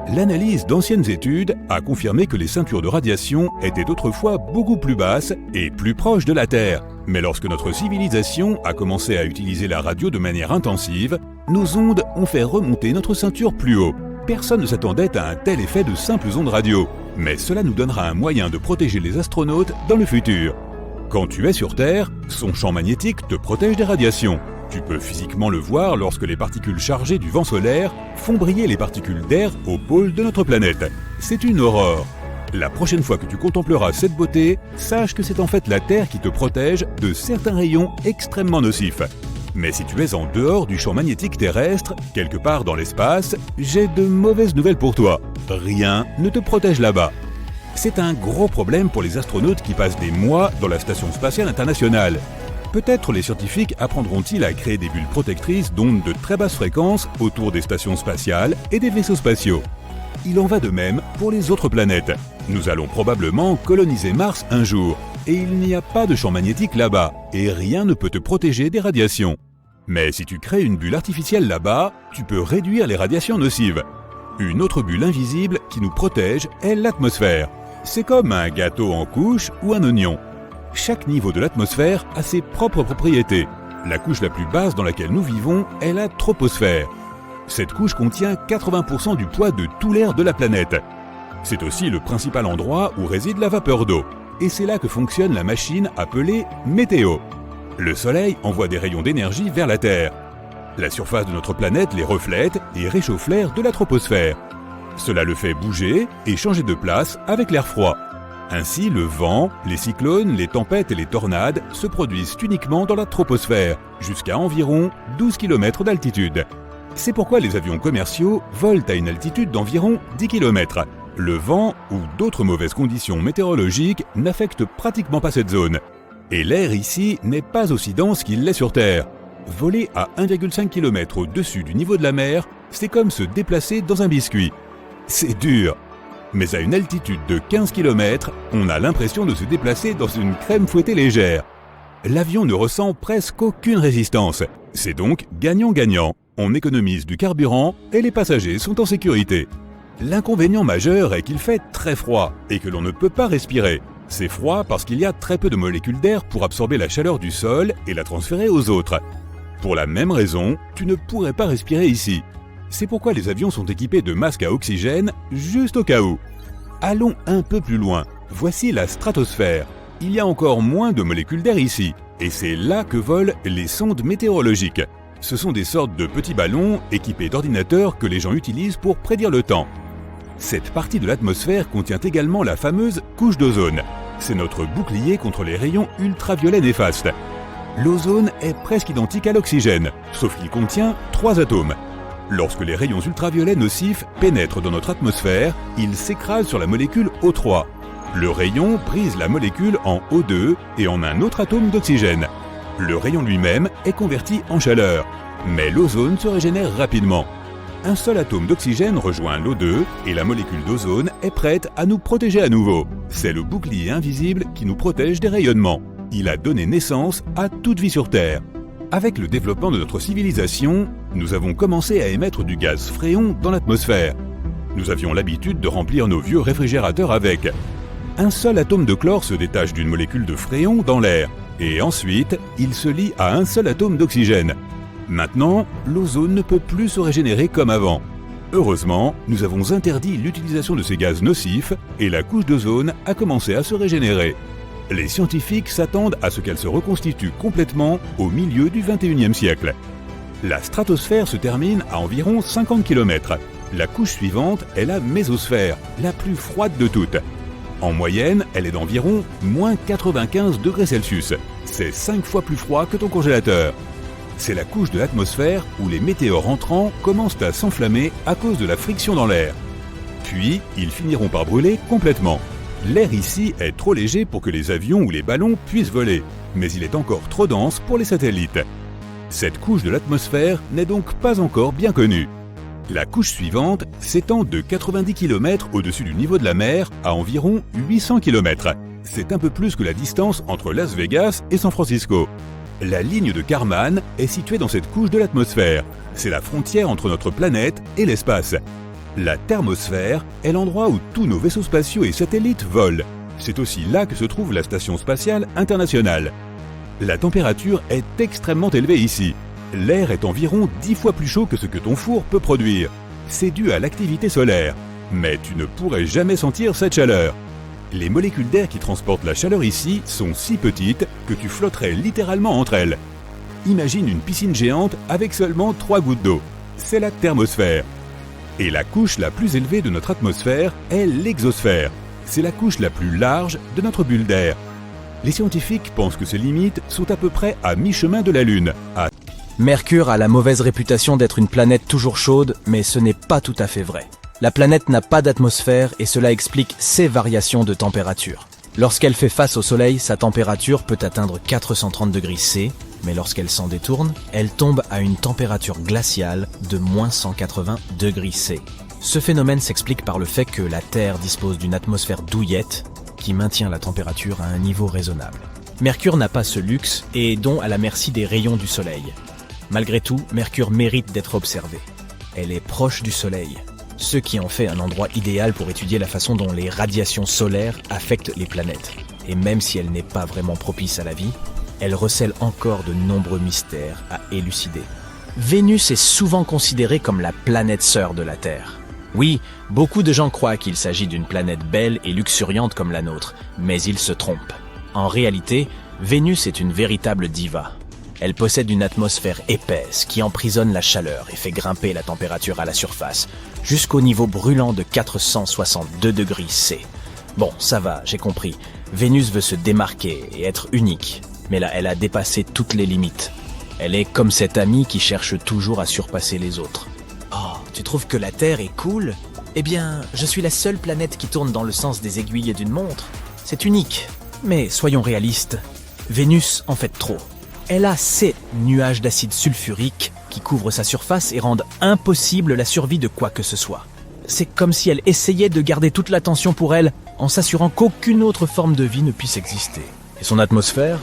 L'analyse d'anciennes études a confirmé que les ceintures de radiation étaient autrefois beaucoup plus basses et plus proches de la Terre. Mais lorsque notre civilisation a commencé à utiliser la radio de manière intensive, nos ondes ont fait remonter notre ceinture plus haut. Personne ne s'attendait à un tel effet de simples ondes radio, mais cela nous donnera un moyen de protéger les astronautes dans le futur. Quand tu es sur Terre, son champ magnétique te protège des radiations. Tu peux physiquement le voir lorsque les particules chargées du vent solaire font briller les particules d'air au pôle de notre planète. C'est une aurore. La prochaine fois que tu contempleras cette beauté, sache que c'est en fait la Terre qui te protège de certains rayons extrêmement nocifs. Mais si tu es en dehors du champ magnétique terrestre, quelque part dans l'espace, j'ai de mauvaises nouvelles pour toi. Rien ne te protège là-bas. C'est un gros problème pour les astronautes qui passent des mois dans la Station spatiale internationale. Peut-être les scientifiques apprendront-ils à créer des bulles protectrices d'ondes de très basse fréquence autour des stations spatiales et des vaisseaux spatiaux. Il en va de même pour les autres planètes. Nous allons probablement coloniser Mars un jour, et il n'y a pas de champ magnétique là-bas, et rien ne peut te protéger des radiations. Mais si tu crées une bulle artificielle là-bas, tu peux réduire les radiations nocives. Une autre bulle invisible qui nous protège est l'atmosphère. C'est comme un gâteau en couche ou un oignon. Chaque niveau de l'atmosphère a ses propres propriétés. La couche la plus basse dans laquelle nous vivons est la troposphère. Cette couche contient 80% du poids de tout l'air de la planète. C'est aussi le principal endroit où réside la vapeur d'eau. Et c'est là que fonctionne la machine appelée météo. Le Soleil envoie des rayons d'énergie vers la Terre. La surface de notre planète les reflète et réchauffe l'air de la troposphère. Cela le fait bouger et changer de place avec l'air froid. Ainsi, le vent, les cyclones, les tempêtes et les tornades se produisent uniquement dans la troposphère, jusqu'à environ 12 km d'altitude. C'est pourquoi les avions commerciaux volent à une altitude d'environ 10 km. Le vent ou d'autres mauvaises conditions météorologiques n'affectent pratiquement pas cette zone. Et l'air ici n'est pas aussi dense qu'il l'est sur Terre. Voler à 1,5 km au-dessus du niveau de la mer, c'est comme se déplacer dans un biscuit. C'est dur. Mais à une altitude de 15 km, on a l'impression de se déplacer dans une crème fouettée légère. L'avion ne ressent presque aucune résistance. C'est donc gagnant-gagnant. On économise du carburant et les passagers sont en sécurité. L'inconvénient majeur est qu'il fait très froid et que l'on ne peut pas respirer. C'est froid parce qu'il y a très peu de molécules d'air pour absorber la chaleur du sol et la transférer aux autres. Pour la même raison, tu ne pourrais pas respirer ici. C'est pourquoi les avions sont équipés de masques à oxygène, juste au cas où. Allons un peu plus loin. Voici la stratosphère. Il y a encore moins de molécules d'air ici, et c'est là que volent les sondes météorologiques. Ce sont des sortes de petits ballons équipés d'ordinateurs que les gens utilisent pour prédire le temps. Cette partie de l'atmosphère contient également la fameuse couche d'ozone. C'est notre bouclier contre les rayons ultraviolets néfastes. L'ozone est presque identique à l'oxygène, sauf qu'il contient 3 atomes. Lorsque les rayons ultraviolets nocifs pénètrent dans notre atmosphère, ils s'écrasent sur la molécule O3. Le rayon brise la molécule en O2 et en un autre atome d'oxygène. Le rayon lui-même est converti en chaleur, mais l'ozone se régénère rapidement. Un seul atome d'oxygène rejoint l'O2 et la molécule d'ozone est prête à nous protéger à nouveau. C'est le bouclier invisible qui nous protège des rayonnements. Il a donné naissance à toute vie sur Terre. Avec le développement de notre civilisation, nous avons commencé à émettre du gaz fréon dans l'atmosphère. Nous avions l'habitude de remplir nos vieux réfrigérateurs avec. Un seul atome de chlore se détache d'une molécule de fréon dans l'air, et ensuite, il se lie à un seul atome d'oxygène. Maintenant, l'ozone ne peut plus se régénérer comme avant. Heureusement, nous avons interdit l'utilisation de ces gaz nocifs, et la couche d'ozone a commencé à se régénérer. Les scientifiques s'attendent à ce qu'elle se reconstitue complètement au milieu du XXIe siècle. La stratosphère se termine à environ 50 km. La couche suivante est la mésosphère, la plus froide de toutes. En moyenne, elle est d'environ moins 95 degrés Celsius. C'est 5 fois plus froid que ton congélateur. C'est la couche de l'atmosphère où les météores entrants commencent à s'enflammer à cause de la friction dans l'air. Puis, ils finiront par brûler complètement. L'air ici est trop léger pour que les avions ou les ballons puissent voler, mais il est encore trop dense pour les satellites. Cette couche de l'atmosphère n'est donc pas encore bien connue. La couche suivante s'étend de 90 km au-dessus du niveau de la mer à environ 800 km. C'est un peu plus que la distance entre Las Vegas et San Francisco. La ligne de Kármán est située dans cette couche de l'atmosphère. C'est la frontière entre notre planète et l'espace. La thermosphère est l'endroit où tous nos vaisseaux spatiaux et satellites volent. C'est aussi là que se trouve la Station spatiale internationale. La température est extrêmement élevée ici. L'air est environ 10 fois plus chaud que ce que ton four peut produire. C'est dû à l'activité solaire. Mais tu ne pourrais jamais sentir cette chaleur. Les molécules d'air qui transportent la chaleur ici sont si petites que tu flotterais littéralement entre elles. Imagine une piscine géante avec seulement 3 gouttes d'eau. C'est la thermosphère. Et la couche la plus élevée de notre atmosphère est l'exosphère. C'est la couche la plus large de notre bulle d'air. Les scientifiques pensent que ces limites sont à peu près à mi-chemin de la Lune. Mercure a la mauvaise réputation d'être une planète toujours chaude, mais ce n'est pas tout à fait vrai. La planète n'a pas d'atmosphère et cela explique ses variations de température. Lorsqu'elle fait face au Soleil, sa température peut atteindre 430 degrés C, mais lorsqu'elle s'en détourne, elle tombe à une température glaciale de moins 180 degrés C. Ce phénomène s'explique par le fait que la Terre dispose d'une atmosphère douillette qui maintient la température à un niveau raisonnable. Mercure n'a pas ce luxe et est donc à la merci des rayons du Soleil. Malgré tout, Mercure mérite d'être observée. Elle est proche du Soleil, ce qui en fait un endroit idéal pour étudier la façon dont les radiations solaires affectent les planètes. Et même si elle n'est pas vraiment propice à la vie, elle recèle encore de nombreux mystères à élucider. Vénus est souvent considérée comme la planète sœur de la Terre. Oui, beaucoup de gens croient qu'il s'agit d'une planète belle et luxuriante comme la nôtre, mais ils se trompent. En réalité, Vénus est une véritable diva. Elle possède une atmosphère épaisse qui emprisonne la chaleur et fait grimper la température à la surface, jusqu'au niveau brûlant de 462 degrés C. Bon, ça va, j'ai compris. Vénus veut se démarquer et être unique, mais là, elle a dépassé toutes les limites. Elle est comme cette amie qui cherche toujours à surpasser les autres. Oh, tu trouves que la Terre est cool ? Eh bien, je suis la seule planète qui tourne dans le sens des aiguilles d'une montre. C'est unique. Mais soyons réalistes, Vénus en fait trop. Elle a ces nuages d'acide sulfurique qui couvrent sa surface et rendent impossible la survie de quoi que ce soit. C'est comme si elle essayait de garder toute l'attention pour elle en s'assurant qu'aucune autre forme de vie ne puisse exister. Et son atmosphère ?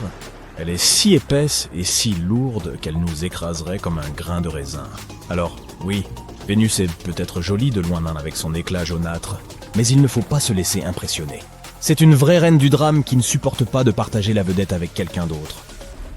Elle est si épaisse et si lourde qu'elle nous écraserait comme un grain de raisin. Alors, oui, Vénus est peut-être jolie de loin avec son éclat jaunâtre, mais il ne faut pas se laisser impressionner. C'est une vraie reine du drame qui ne supporte pas de partager la vedette avec quelqu'un d'autre.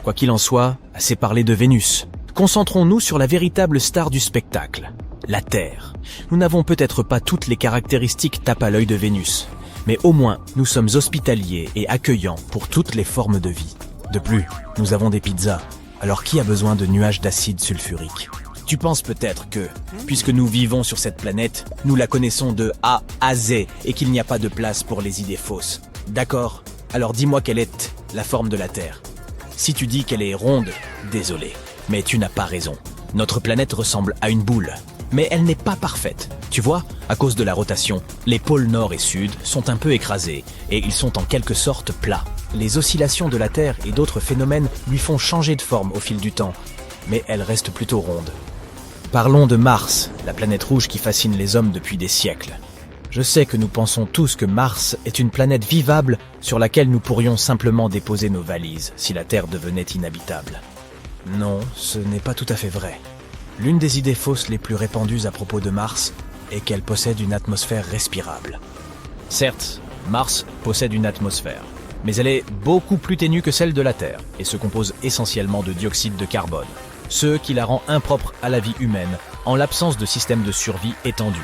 Quoi qu'il en soit, assez parlé de Vénus. Concentrons-nous sur la véritable star du spectacle, la Terre. Nous n'avons peut-être pas toutes les caractéristiques tape à l'œil de Vénus, mais au moins nous sommes hospitaliers et accueillants pour toutes les formes de vie. De plus, nous avons des pizzas, alors qui a besoin de nuages d'acide sulfurique ? Tu penses peut-être que, puisque nous vivons sur cette planète, nous la connaissons de A à Z et qu'il n'y a pas de place pour les idées fausses. D'accord ? Alors dis-moi quelle est la forme de la Terre. Si tu dis qu'elle est ronde, désolé, mais tu n'as pas raison. Notre planète ressemble à une boule, mais elle n'est pas parfaite. Tu vois, à cause de la rotation, les pôles nord et sud sont un peu écrasés et ils sont en quelque sorte plats. Les oscillations de la Terre et d'autres phénomènes lui font changer de forme au fil du temps, mais elle reste plutôt ronde. Parlons de Mars, la planète rouge qui fascine les hommes depuis des siècles. Je sais que nous pensons tous que Mars est une planète vivable sur laquelle nous pourrions simplement déposer nos valises si la Terre devenait inhabitable. Non, ce n'est pas tout à fait vrai. L'une des idées fausses les plus répandues à propos de Mars est qu'elle possède une atmosphère respirable. Certes, Mars possède une atmosphère, mais elle est beaucoup plus ténue que celle de la Terre et se compose essentiellement de dioxyde de carbone, ce qui la rend impropre à la vie humaine en l'absence de système de survie étendu.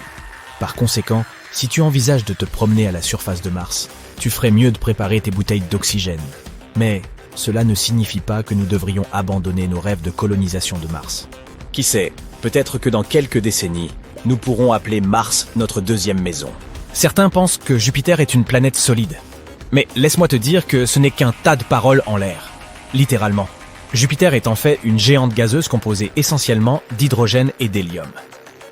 Par conséquent, si tu envisages de te promener à la surface de Mars, tu ferais mieux de préparer tes bouteilles d'oxygène. Mais cela ne signifie pas que nous devrions abandonner nos rêves de colonisation de Mars. Qui sait, peut-être que dans quelques décennies, nous pourrons appeler Mars notre deuxième maison. Certains pensent que Jupiter est une planète solide. Mais laisse-moi te dire que ce n'est qu'un tas de paroles en l'air. Littéralement. Jupiter est en fait une géante gazeuse composée essentiellement d'hydrogène et d'hélium.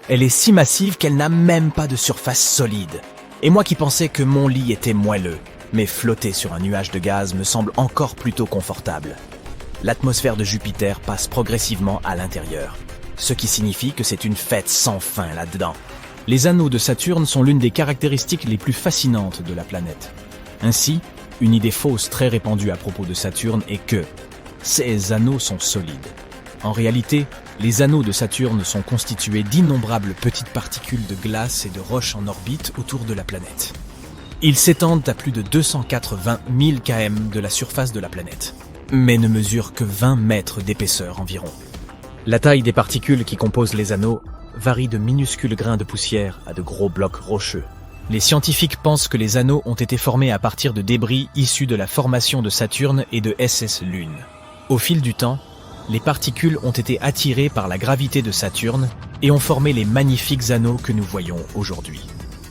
Elle est si massive qu'elle n'a même pas de surface solide. Et moi qui pensais que mon lit était moelleux, mais flotter sur un nuage de gaz me semble encore plutôt confortable. L'atmosphère de Jupiter passe progressivement à l'intérieur, ce qui signifie que c'est une fête sans fin là-dedans. Les anneaux de Saturne sont l'une des caractéristiques les plus fascinantes de la planète. Ainsi, une idée fausse très répandue à propos de Saturne est que ces anneaux sont solides. En réalité, les anneaux de Saturne sont constitués d'innombrables petites particules de glace et de roches en orbite autour de la planète. Ils s'étendent à plus de 280 000 km de la surface de la planète, mais ne mesurent que 20 mètres d'épaisseur environ. La taille des particules qui composent les anneaux varie de minuscules grains de poussière à de gros blocs rocheux. Les scientifiques pensent que les anneaux ont été formés à partir de débris issus de la formation de Saturne et de SS Lune. Au fil du temps, les particules ont été attirées par la gravité de Saturne et ont formé les magnifiques anneaux que nous voyons aujourd'hui.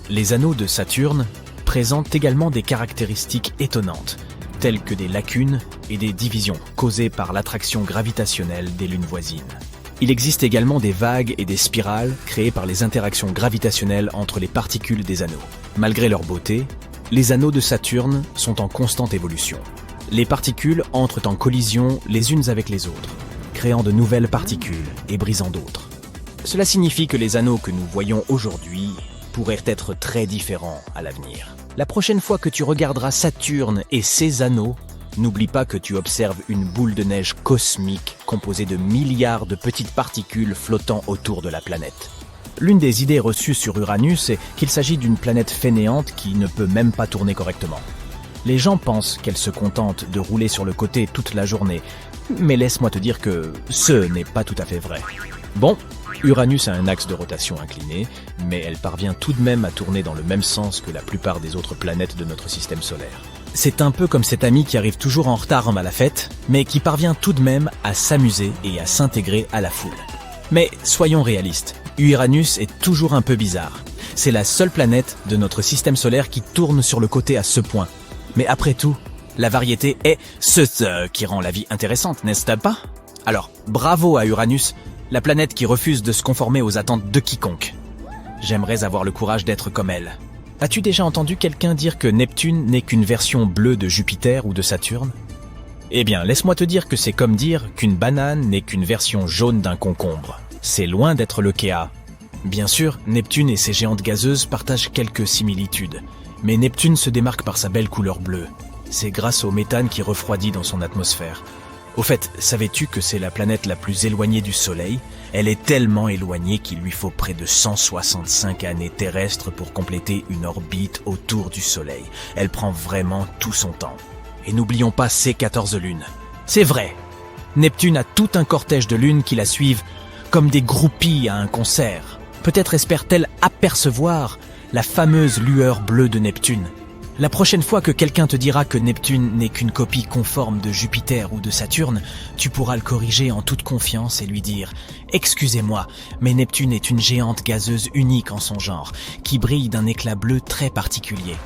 Les anneaux de Saturne présentent également des caractéristiques étonnantes, telles que des lacunes et des divisions causées par l'attraction gravitationnelle des lunes voisines. Il existe également des vagues et des spirales créées par les interactions gravitationnelles entre les particules des anneaux. Malgré leur beauté, les anneaux de Saturne sont en constante évolution. Les particules entrent en collision les unes avec les autres, créant de nouvelles particules et brisant d'autres. Cela signifie que les anneaux que nous voyons aujourd'hui pourraient être très différents à l'avenir. La prochaine fois que tu regarderas Saturne et ses anneaux, n'oublie pas que tu observes une boule de neige cosmique composée de milliards de petites particules flottant autour de la planète. L'une des idées reçues sur Uranus est qu'il s'agit d'une planète fainéante qui ne peut même pas tourner correctement. Les gens pensent qu'elle se contente de rouler sur le côté toute la journée, mais laisse-moi te dire que ce n'est pas tout à fait vrai. Bon, Uranus a un axe de rotation incliné, mais elle parvient tout de même à tourner dans le même sens que la plupart des autres planètes de notre système solaire. C'est un peu comme cet ami qui arrive toujours en retard à la fête, mais qui parvient tout de même à s'amuser et à s'intégrer à la foule. Mais soyons réalistes, Uranus est toujours un peu bizarre. C'est la seule planète de notre système solaire qui tourne sur le côté à ce point. Mais après tout, la variété est ce qui rend la vie intéressante, n'est-ce pas? Alors, bravo à Uranus, la planète qui refuse de se conformer aux attentes de quiconque. J'aimerais avoir le courage d'être comme elle. As-tu déjà entendu quelqu'un dire que Neptune n'est qu'une version bleue de Jupiter ou de Saturne? Eh bien, laisse-moi te dire que c'est comme dire qu'une banane n'est qu'une version jaune d'un concombre. C'est loin d'être le cas. Bien sûr, Neptune et ses géantes gazeuses partagent quelques similitudes, mais Neptune se démarque par sa belle couleur bleue. C'est grâce au méthane qui refroidit dans son atmosphère. Au fait, savais-tu que c'est la planète la plus éloignée du Soleil? Elle est tellement éloignée qu'il lui faut près de 165 années terrestres pour compléter une orbite autour du Soleil. Elle prend vraiment tout son temps. Et n'oublions pas ses 14 lunes. C'est vrai, Neptune a tout un cortège de lunes qui la suivent comme des groupies à un concert. Peut-être espère-t-elle apercevoir la fameuse lueur bleue de Neptune. La prochaine fois que quelqu'un te dira que Neptune n'est qu'une copie conforme de Jupiter ou de Saturne, tu pourras le corriger en toute confiance et lui dire « Excusez-moi, mais Neptune est une géante gazeuse unique en son genre, qui brille d'un éclat bleu très particulier. »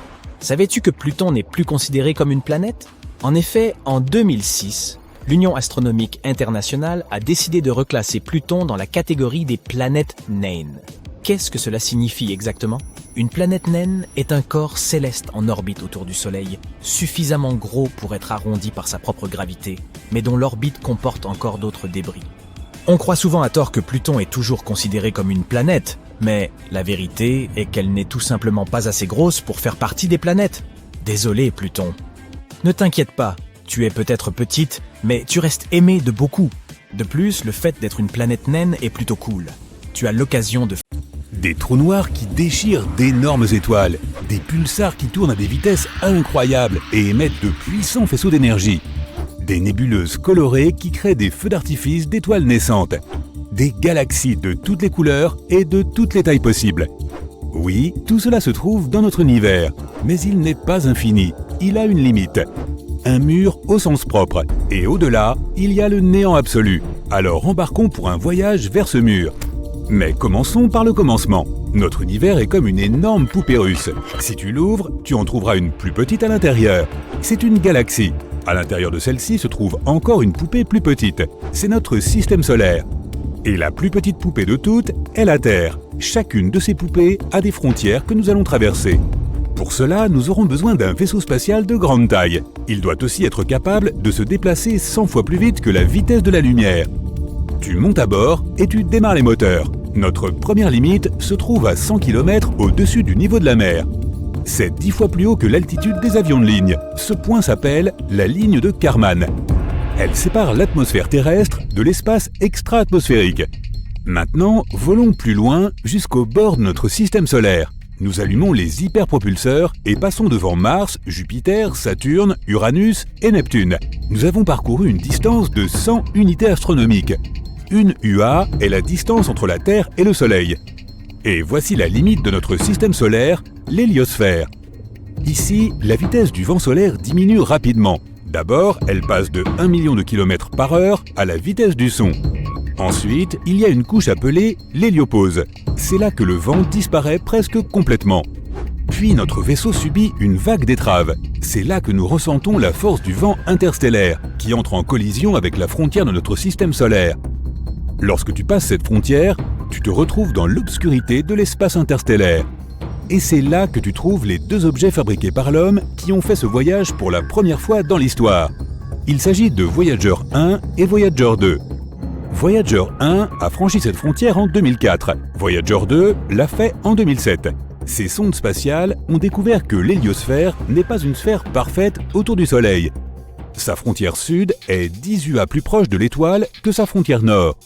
Savais-tu que Pluton n'est plus considéré comme une planète? En effet, en 2006, l'Union astronomique internationale a décidé de reclasser Pluton dans la catégorie des planètes naines. Qu'est-ce que cela signifie exactement? Une planète naine est un corps céleste en orbite autour du Soleil, suffisamment gros pour être arrondi par sa propre gravité, mais dont l'orbite comporte encore d'autres débris. On croit souvent à tort que Pluton est toujours considéré comme une planète, mais la vérité est qu'elle n'est tout simplement pas assez grosse pour faire partie des planètes. Désolé, Pluton. Ne t'inquiète pas, tu es peut-être petite, mais tu restes aimée de beaucoup. De plus, le fait d'être une planète naine est plutôt cool. Tu as l'occasion de... Des trous noirs qui déchirent d'énormes étoiles, des pulsars qui tournent à des vitesses incroyables et émettent de puissants faisceaux d'énergie, des nébuleuses colorées qui créent des feux d'artifice d'étoiles naissantes, des galaxies de toutes les couleurs et de toutes les tailles possibles. Oui, tout cela se trouve dans notre univers, mais il n'est pas infini, il a une limite. Un mur au sens propre, et au-delà, il y a le néant absolu. Alors embarquons pour un voyage vers ce mur. Mais commençons par le commencement. Notre univers est comme une énorme poupée russe. Si tu l'ouvres, tu en trouveras une plus petite à l'intérieur. C'est une galaxie. À l'intérieur de celle-ci se trouve encore une poupée plus petite. C'est notre système solaire. Et la plus petite poupée de toutes est la Terre. Chacune de ces poupées a des frontières que nous allons traverser. Pour cela, nous aurons besoin d'un vaisseau spatial de grande taille. Il doit aussi être capable de se déplacer 100 fois plus vite que la vitesse de la lumière. Tu montes à bord et tu démarres les moteurs. Notre première limite se trouve à 100 km au-dessus du niveau de la mer. C'est 10 fois plus haut que l'altitude des avions de ligne. Ce point s'appelle la ligne de Kármán. Elle sépare l'atmosphère terrestre de l'espace extra-atmosphérique. Maintenant, volons plus loin jusqu'au bord de notre système solaire. Nous allumons les hyperpropulseurs et passons devant Mars, Jupiter, Saturne, Uranus et Neptune. Nous avons parcouru une distance de 100 unités astronomiques. Une UA est la distance entre la Terre et le Soleil. Et voici la limite de notre système solaire, l'héliosphère. Ici, la vitesse du vent solaire diminue rapidement. D'abord, elle passe de 1 million de km par heure à la vitesse du son. Ensuite, il y a une couche appelée l'héliopause. C'est là que le vent disparaît presque complètement. Puis notre vaisseau subit une vague d'étrave. C'est là que nous ressentons la force du vent interstellaire, qui entre en collision avec la frontière de notre système solaire. Lorsque tu passes cette frontière, tu te retrouves dans l'obscurité de l'espace interstellaire. Et c'est là que tu trouves les deux objets fabriqués par l'homme qui ont fait ce voyage pour la première fois dans l'histoire. Il s'agit de Voyager 1 et Voyager 2. Voyager 1 a franchi cette frontière en 2004. Voyager 2 l'a fait en 2007. Ces sondes spatiales ont découvert que l'héliosphère n'est pas une sphère parfaite autour du Soleil. Sa frontière sud est 10 UA plus proche de l'étoile que sa frontière nord.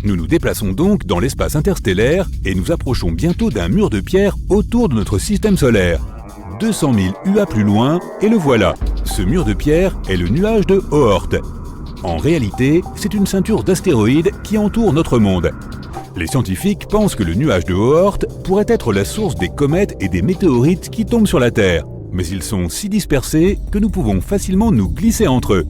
Nous nous déplaçons donc dans l'espace interstellaire et nous approchons bientôt d'un mur de pierre autour de notre système solaire. 200 000 UA plus loin, et le voilà. Ce mur de pierre est le nuage de Oort. En réalité, c'est une ceinture d'astéroïdes qui entoure notre monde. Les scientifiques pensent que le nuage de Oort pourrait être la source des comètes et des météorites qui tombent sur la Terre, mais ils sont si dispersés que nous pouvons facilement nous glisser entre eux.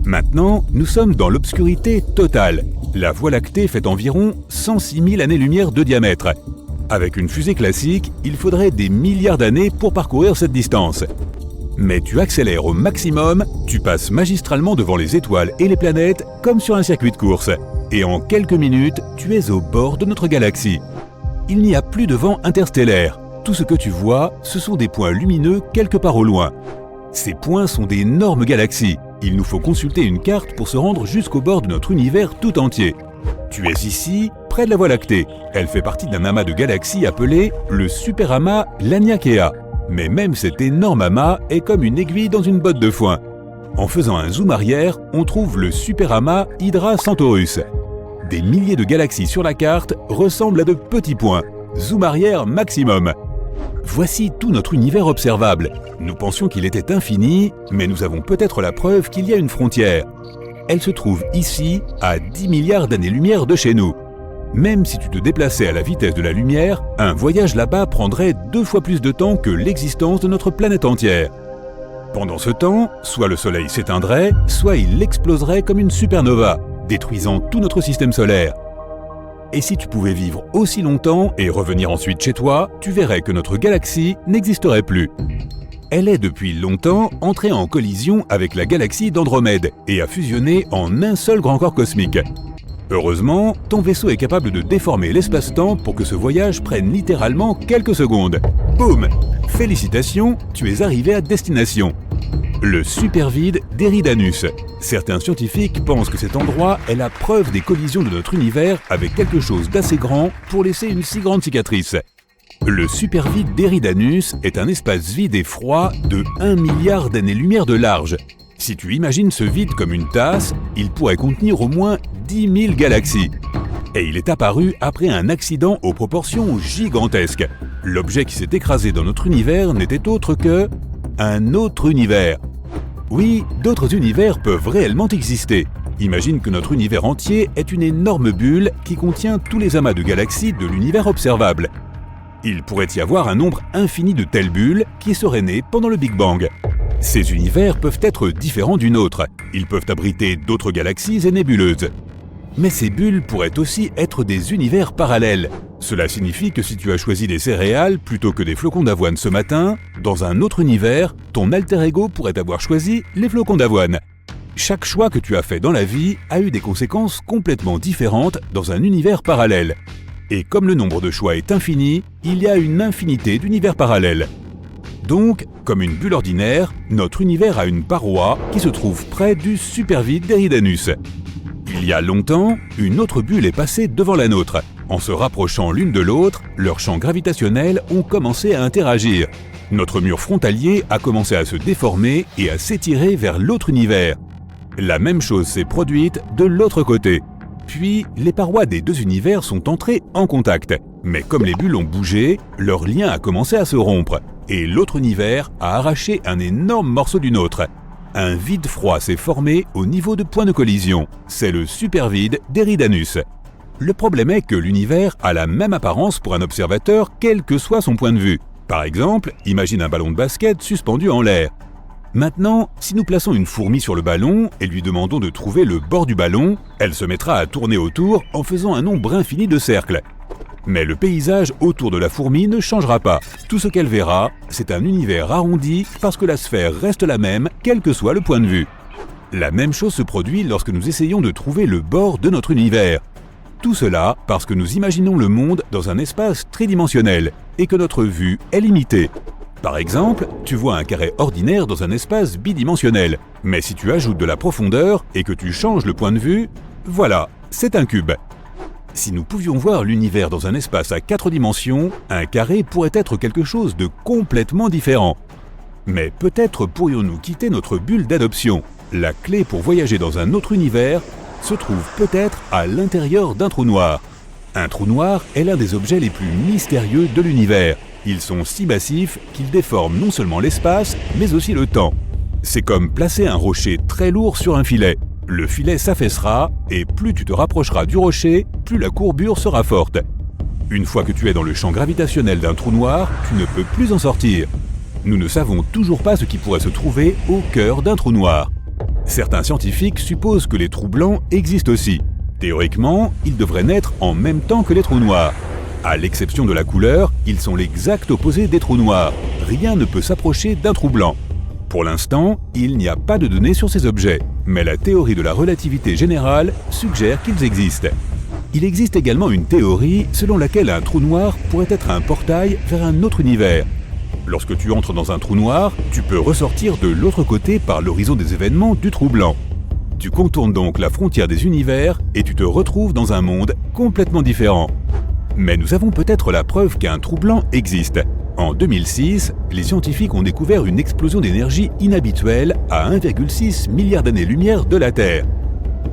Maintenant, nous sommes dans l'obscurité totale. La Voie lactée fait environ 106 000 années-lumière de diamètre. Avec une fusée classique, il faudrait des milliards d'années pour parcourir cette distance. Mais tu accélères au maximum, tu passes magistralement devant les étoiles et les planètes comme sur un circuit de course. Et en quelques minutes, tu es au bord de notre galaxie. Il n'y a plus de vent interstellaire. Tout ce que tu vois, ce sont des points lumineux quelque part au loin. Ces points sont d'énormes galaxies. Il nous faut consulter une carte pour se rendre jusqu'au bord de notre univers tout entier. Tu es ici, près de la Voie lactée. Elle fait partie d'un amas de galaxies appelé le superamas Laniakea. Mais même cet énorme amas est comme une aiguille dans une botte de foin. En faisant un zoom arrière, on trouve le superamas Hydra Centaurus. Des milliers de galaxies sur la carte ressemblent à de petits points. Zoom arrière maximum. Voici tout notre univers observable. Nous pensions qu'il était infini, mais nous avons peut-être la preuve qu'il y a une frontière. Elle se trouve ici, à 10 milliards d'années-lumière de chez nous. Même si tu te déplaçais à la vitesse de la lumière, un voyage là-bas prendrait 2 fois plus de temps que l'existence de notre planète entière. Pendant ce temps, soit le Soleil s'éteindrait, soit il exploserait comme une supernova, détruisant tout notre système solaire. Et si tu pouvais vivre aussi longtemps et revenir ensuite chez toi, tu verrais que notre galaxie n'existerait plus. Elle est depuis longtemps entrée en collision avec la galaxie d'Andromède et a fusionné en un seul grand corps cosmique. Heureusement, ton vaisseau est capable de déformer l'espace-temps pour que ce voyage prenne littéralement quelques secondes. Boum! Félicitations, tu es arrivé à destination. Le supervide d'Eridanus. Certains scientifiques pensent que cet endroit est la preuve des collisions de notre univers avec quelque chose d'assez grand pour laisser une si grande cicatrice. Le supervide d'Eridanus est un espace vide et froid de 1 milliard d'années-lumière de large. Si tu imagines ce vide comme une tasse, il pourrait contenir au moins 10 000 galaxies. Et il est apparu après un accident aux proportions gigantesques. L'objet qui s'est écrasé dans notre univers n'était autre que un autre univers. Oui, d'autres univers peuvent réellement exister. Imagine que notre univers entier est une énorme bulle qui contient tous les amas de galaxies de l'univers observable. Il pourrait y avoir un nombre infini de telles bulles qui seraient nées pendant le Big Bang. Ces univers peuvent être différents d'une autre. Ils peuvent abriter d'autres galaxies et nébuleuses. Mais ces bulles pourraient aussi être des univers parallèles. Cela signifie que si tu as choisi des céréales plutôt que des flocons d'avoine ce matin, dans un autre univers, ton alter ego pourrait avoir choisi les flocons d'avoine. Chaque choix que tu as fait dans la vie a eu des conséquences complètement différentes dans un univers parallèle. Et comme le nombre de choix est infini, il y a une infinité d'univers parallèles. Donc, comme une bulle ordinaire, notre univers a une paroi qui se trouve près du supervide d'Eridanus. Il y a longtemps, une autre bulle est passée devant la nôtre. En se rapprochant l'une de l'autre, leurs champs gravitationnels ont commencé à interagir. Notre mur frontalier a commencé à se déformer et à s'étirer vers l'autre univers. La même chose s'est produite de l'autre côté. Puis, les parois des deux univers sont entrées en contact. Mais comme les bulles ont bougé, leur lien a commencé à se rompre. Et l'autre univers a arraché un énorme morceau du nôtre. Un vide froid s'est formé au niveau de point de collision. C'est le supervide d'Eridanus. Le problème est que l'univers a la même apparence pour un observateur, quel que soit son point de vue. Par exemple, imagine un ballon de basket suspendu en l'air. Maintenant, si nous plaçons une fourmi sur le ballon et lui demandons de trouver le bord du ballon, elle se mettra à tourner autour en faisant un nombre infini de cercles. Mais le paysage autour de la fourmi ne changera pas. Tout ce qu'elle verra, c'est un univers arrondi parce que la sphère reste la même, quel que soit le point de vue. La même chose se produit lorsque nous essayons de trouver le bord de notre univers. Tout cela parce que nous imaginons le monde dans un espace tridimensionnel et que notre vue est limitée. Par exemple, tu vois un carré ordinaire dans un espace bidimensionnel. Mais si tu ajoutes de la profondeur et que tu changes le point de vue, voilà, c'est un cube. Si nous pouvions voir l'univers dans un espace à 4 dimensions, un carré pourrait être quelque chose de complètement différent. Mais peut-être pourrions-nous quitter notre bulle d'adoption. La clé pour voyager dans un autre univers se trouve peut-être à l'intérieur d'un trou noir. Un trou noir est l'un des objets les plus mystérieux de l'univers. Ils sont si massifs qu'ils déforment non seulement l'espace, mais aussi le temps. C'est comme placer un rocher très lourd sur un filet. Le filet s'affaissera et plus tu te rapprocheras du rocher, plus la courbure sera forte. Une fois que tu es dans le champ gravitationnel d'un trou noir, tu ne peux plus en sortir. Nous ne savons toujours pas ce qui pourrait se trouver au cœur d'un trou noir. Certains scientifiques supposent que les trous blancs existent aussi. Théoriquement, ils devraient naître en même temps que les trous noirs. À l'exception de la couleur, ils sont l'exact opposé des trous noirs. Rien ne peut s'approcher d'un trou blanc. Pour l'instant, il n'y a pas de données sur ces objets, mais la théorie de la relativité générale suggère qu'ils existent. Il existe également une théorie selon laquelle un trou noir pourrait être un portail vers un autre univers. Lorsque tu entres dans un trou noir, tu peux ressortir de l'autre côté par l'horizon des événements du trou blanc. Tu contournes donc la frontière des univers et tu te retrouves dans un monde complètement différent. Mais nous avons peut-être la preuve qu'un trou blanc existe. En 2006, les scientifiques ont découvert une explosion d'énergie inhabituelle à 1,6 milliard d'années-lumière de la Terre.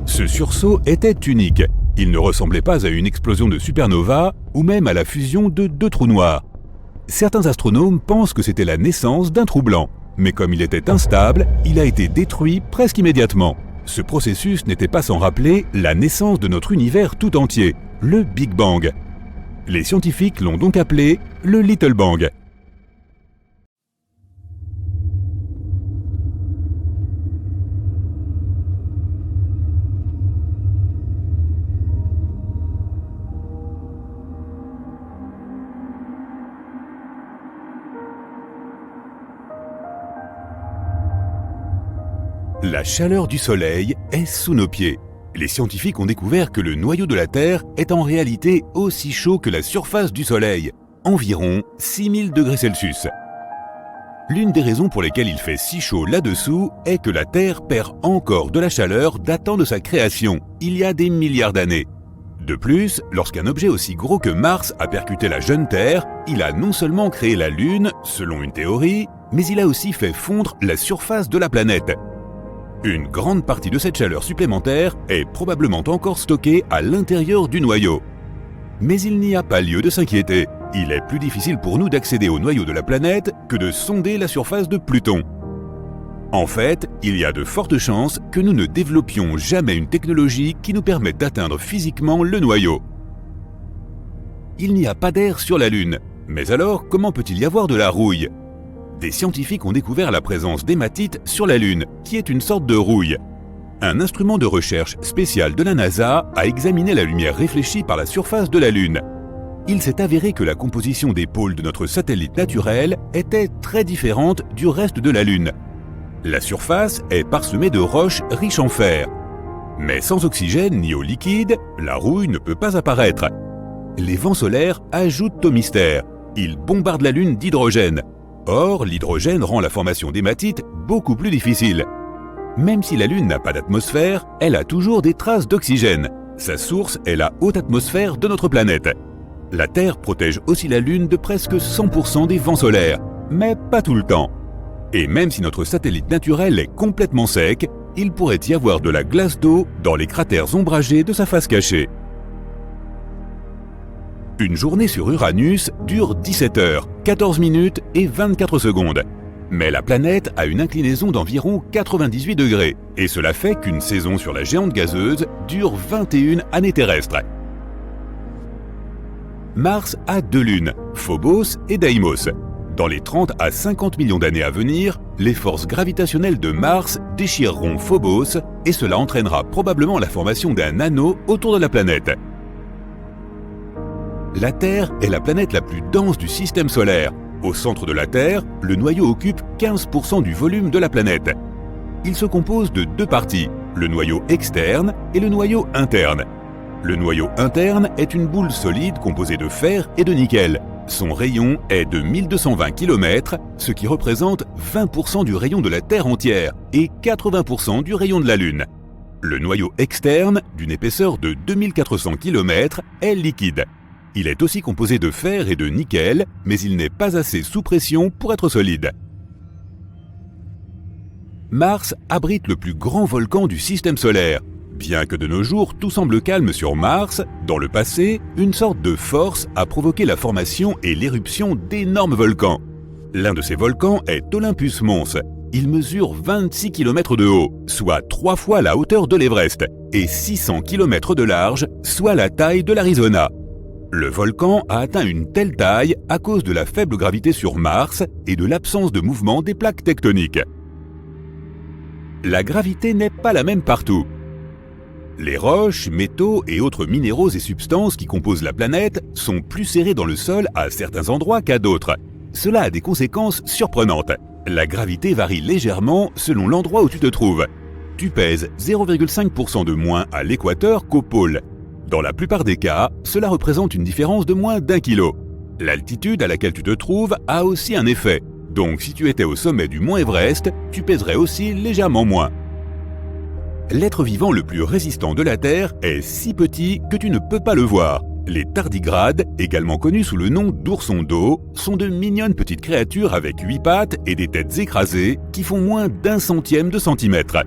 Ce sursaut était unique. Il ne ressemblait pas à une explosion de supernova ou même à la fusion de deux trous noirs. Certains astronomes pensent que c'était la naissance d'un trou blanc, mais comme il était instable, il a été détruit presque immédiatement. Ce processus n'était pas sans rappeler la naissance de notre univers tout entier, le Big Bang. Les scientifiques l'ont donc appelé le Little Bang. La chaleur du Soleil est sous nos pieds. Les scientifiques ont découvert que le noyau de la Terre est en réalité aussi chaud que la surface du Soleil, environ 6000 degrés Celsius. L'une des raisons pour lesquelles il fait si chaud là-dessous est que la Terre perd encore de la chaleur datant de sa création, il y a des milliards d'années. De plus, lorsqu'un objet aussi gros que Mars a percuté la jeune Terre, il a non seulement créé la Lune, selon une théorie, mais il a aussi fait fondre la surface de la planète. Une grande partie de cette chaleur supplémentaire est probablement encore stockée à l'intérieur du noyau. Mais il n'y a pas lieu de s'inquiéter. Il est plus difficile pour nous d'accéder au noyau de la planète que de sonder la surface de Pluton. En fait, il y a de fortes chances que nous ne développions jamais une technologie qui nous permette d'atteindre physiquement le noyau. Il n'y a pas d'air sur la Lune. Mais alors, comment peut-il y avoir de la rouille ? Des scientifiques ont découvert la présence d'hématite sur la Lune, qui est une sorte de rouille. Un instrument de recherche spécial de la NASA a examiné la lumière réfléchie par la surface de la Lune. Il s'est avéré que la composition des pôles de notre satellite naturel était très différente du reste de la Lune. La surface est parsemée de roches riches en fer. Mais sans oxygène ni eau liquide, la rouille ne peut pas apparaître. Les vents solaires ajoutent au mystère. Ils bombardent la Lune d'hydrogène. Or, l'hydrogène rend la formation d'hématite beaucoup plus difficile. Même si la Lune n'a pas d'atmosphère, elle a toujours des traces d'oxygène. Sa source est la haute atmosphère de notre planète. La Terre protège aussi la Lune de presque 100% des vents solaires, mais pas tout le temps. Et même si notre satellite naturel est complètement sec, il pourrait y avoir de la glace d'eau dans les cratères ombragés de sa face cachée. Une journée sur Uranus dure 17 heures, 14 minutes et 24 secondes. Mais la planète a une inclinaison d'environ 98 degrés, et cela fait qu'une saison sur la géante gazeuse dure 21 années terrestres. Mars a 2 lunes, Phobos et Deimos. Dans les 30 à 50 millions d'années à venir, les forces gravitationnelles de Mars déchireront Phobos et cela entraînera probablement la formation d'un anneau autour de la planète. La Terre est la planète la plus dense du système solaire. Au centre de la Terre, le noyau occupe 15% du volume de la planète. Il se compose de 2 parties, le noyau externe et le noyau interne. Le noyau interne est une boule solide composée de fer et de nickel. Son rayon est de 1220 km, ce qui représente 20% du rayon de la Terre entière et 80% du rayon de la Lune. Le noyau externe, d'une épaisseur de 2400 km, est liquide. Il est aussi composé de fer et de nickel, mais il n'est pas assez sous pression pour être solide. Mars abrite le plus grand volcan du système solaire. Bien que de nos jours tout semble calme sur Mars, dans le passé, une sorte de force a provoqué la formation et l'éruption d'énormes volcans. L'un de ces volcans est Olympus Mons. Il mesure 26 km de haut, soit 3 fois la hauteur de l'Everest, et 600 km de large, soit la taille de l'Arizona. Le volcan a atteint une telle taille à cause de la faible gravité sur Mars et de l'absence de mouvement des plaques tectoniques. La gravité n'est pas la même partout. Les roches, métaux et autres minéraux et substances qui composent la planète sont plus serrés dans le sol à certains endroits qu'à d'autres. Cela a des conséquences surprenantes. La gravité varie légèrement selon l'endroit où tu te trouves. Tu pèses 0,5% de moins à l'équateur qu'au pôle. Dans la plupart des cas, cela représente une différence de moins d'1 kilo. L'altitude à laquelle tu te trouves a aussi un effet. Donc si tu étais au sommet du mont Everest, tu pèserais aussi légèrement moins. L'être vivant le plus résistant de la Terre est si petit que tu ne peux pas le voir. Les tardigrades, également connus sous le nom d'oursons d'eau, sont de mignonnes petites créatures avec 8 pattes et des têtes écrasées qui font moins d'1 centième de centimètre.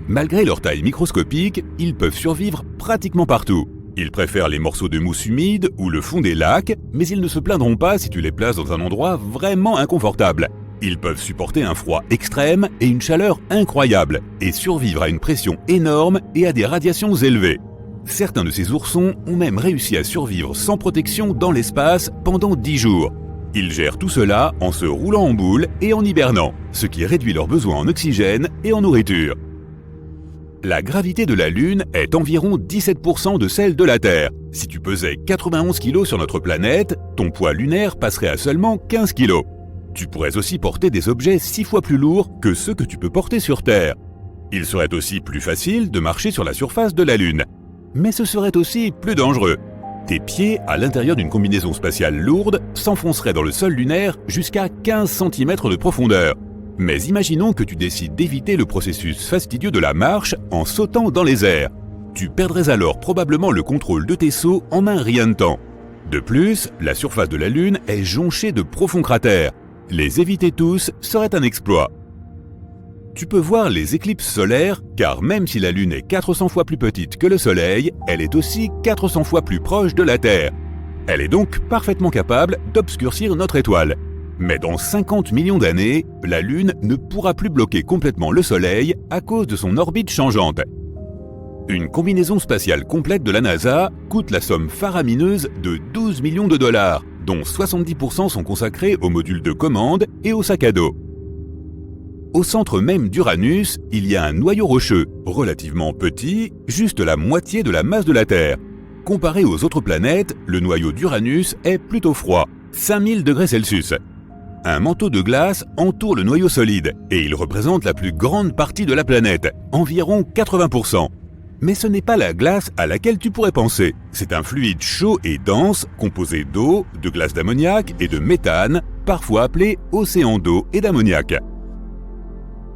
Malgré leur taille microscopique, ils peuvent survivre pratiquement partout. Ils préfèrent les morceaux de mousse humide ou le fond des lacs, mais ils ne se plaindront pas si tu les places dans un endroit vraiment inconfortable. Ils peuvent supporter un froid extrême et une chaleur incroyable, et survivre à une pression énorme et à des radiations élevées. Certains de ces oursons ont même réussi à survivre sans protection dans l'espace pendant 10 jours. Ils gèrent tout cela en se roulant en boule et en hibernant, ce qui réduit leurs besoins en oxygène et en nourriture. La gravité de la Lune est environ 17% de celle de la Terre. Si tu pesais 91 kg sur notre planète, ton poids lunaire passerait à seulement 15 kg. Tu pourrais aussi porter des objets 6 fois plus lourds que ceux que tu peux porter sur Terre. Il serait aussi plus facile de marcher sur la surface de la Lune. Mais ce serait aussi plus dangereux. Tes pieds, à l'intérieur d'une combinaison spatiale lourde, s'enfonceraient dans le sol lunaire jusqu'à 15 cm de profondeur. Mais imaginons que tu décides d'éviter le processus fastidieux de la marche en sautant dans les airs. Tu perdrais alors probablement le contrôle de tes sauts en un rien de temps. De plus, la surface de la Lune est jonchée de profonds cratères. Les éviter tous serait un exploit. Tu peux voir les éclipses solaires, car même si la Lune est 400 fois plus petite que le Soleil, elle est aussi 400 fois plus proche de la Terre. Elle est donc parfaitement capable d'obscurcir notre étoile. Mais dans 50 millions d'années, la Lune ne pourra plus bloquer complètement le Soleil à cause de son orbite changeante. Une combinaison spatiale complète de la NASA coûte la somme faramineuse de 12 millions de dollars, dont 70% sont consacrés aux modules de commande et au sac à dos. Au centre même d'Uranus, il y a un noyau rocheux, relativement petit, juste la moitié de la masse de la Terre. Comparé aux autres planètes, le noyau d'Uranus est plutôt froid, 5000 degrés Celsius. Un manteau de glace entoure le noyau solide et il représente la plus grande partie de la planète, environ 80%. Mais ce n'est pas la glace à laquelle tu pourrais penser. C'est un fluide chaud et dense composé d'eau, de glace d'ammoniac et de méthane, parfois appelé océan d'eau et d'ammoniac.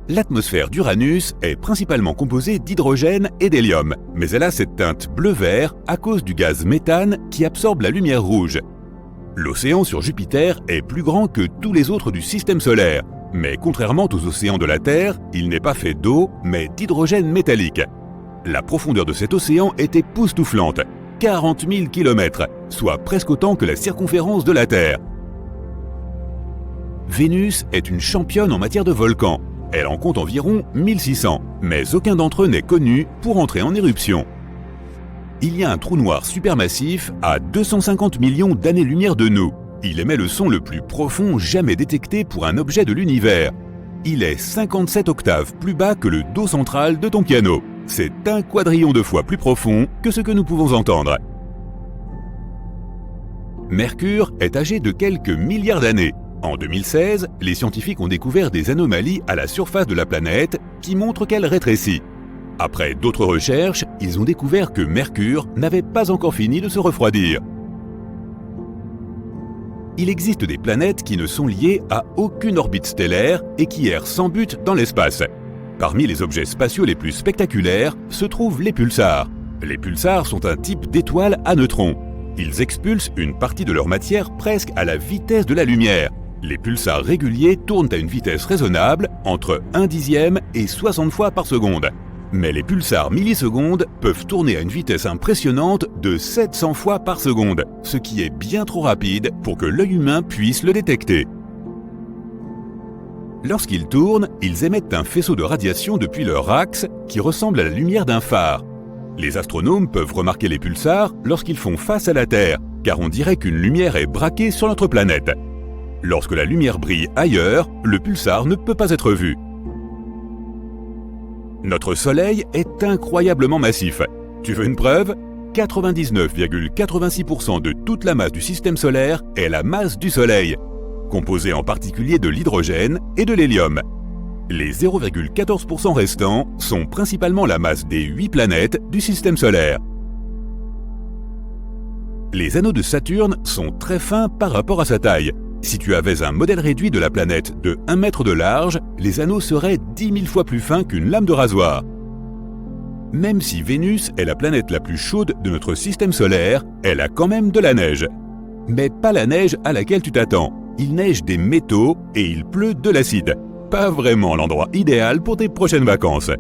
L'atmosphère d'Uranus est principalement composée d'hydrogène et d'hélium, mais elle a cette teinte bleu-vert à cause du gaz méthane qui absorbe la lumière rouge. L'océan sur Jupiter est plus grand que tous les autres du système solaire. Mais contrairement aux océans de la Terre, il n'est pas fait d'eau, mais d'hydrogène métallique. La profondeur de cet océan est époustouflante, 40 000 km, soit presque autant que la circonférence de la Terre. Vénus est une championne en matière de volcans. Elle en compte environ 1600, mais aucun d'entre eux n'est connu pour entrer en éruption. Il y a un trou noir supermassif à 250 millions d'années-lumière de nous. Il émet le son le plus profond jamais détecté pour un objet de l'univers. Il est 57 octaves plus bas que le Do central de ton piano. C'est un quadrillion de fois plus profond que ce que nous pouvons entendre. Mercure est âgé de quelques milliards d'années. En 2016, les scientifiques ont découvert des anomalies à la surface de la planète qui montrent qu'elle rétrécit. Après d'autres recherches, ils ont découvert que Mercure n'avait pas encore fini de se refroidir. Il existe des planètes qui ne sont liées à aucune orbite stellaire et qui errent sans but dans l'espace. Parmi les objets spatiaux les plus spectaculaires se trouvent les pulsars. Les pulsars sont un type d'étoile à neutrons. Ils expulsent une partie de leur matière presque à la vitesse de la lumière. Les pulsars réguliers tournent à une vitesse raisonnable, entre 1/10 et 60 fois par seconde. Mais les pulsars millisecondes peuvent tourner à une vitesse impressionnante de 700 fois par seconde, ce qui est bien trop rapide pour que l'œil humain puisse le détecter. Lorsqu'ils tournent, ils émettent un faisceau de radiation depuis leur axe qui ressemble à la lumière d'un phare. Les astronomes peuvent remarquer les pulsars lorsqu'ils font face à la Terre, car on dirait qu'une lumière est braquée sur notre planète. Lorsque la lumière brille ailleurs, le pulsar ne peut pas être vu. Notre Soleil est incroyablement massif. Tu veux une preuve ? 99,86% de toute la masse du système solaire est la masse du Soleil, composée en particulier de l'hydrogène et de l'hélium. Les 0,14% restants sont principalement la masse des 8 planètes du système solaire. Les anneaux de Saturne sont très fins par rapport à sa taille. Si tu avais un modèle réduit de la planète de 1 mètre de large, les anneaux seraient 10 000 fois plus fins qu'une lame de rasoir. Même si Vénus est la planète la plus chaude de notre système solaire, elle a quand même de la neige. Mais pas la neige à laquelle tu t'attends. Il neige des métaux et il pleut de l'acide. Pas vraiment l'endroit idéal pour tes prochaines vacances.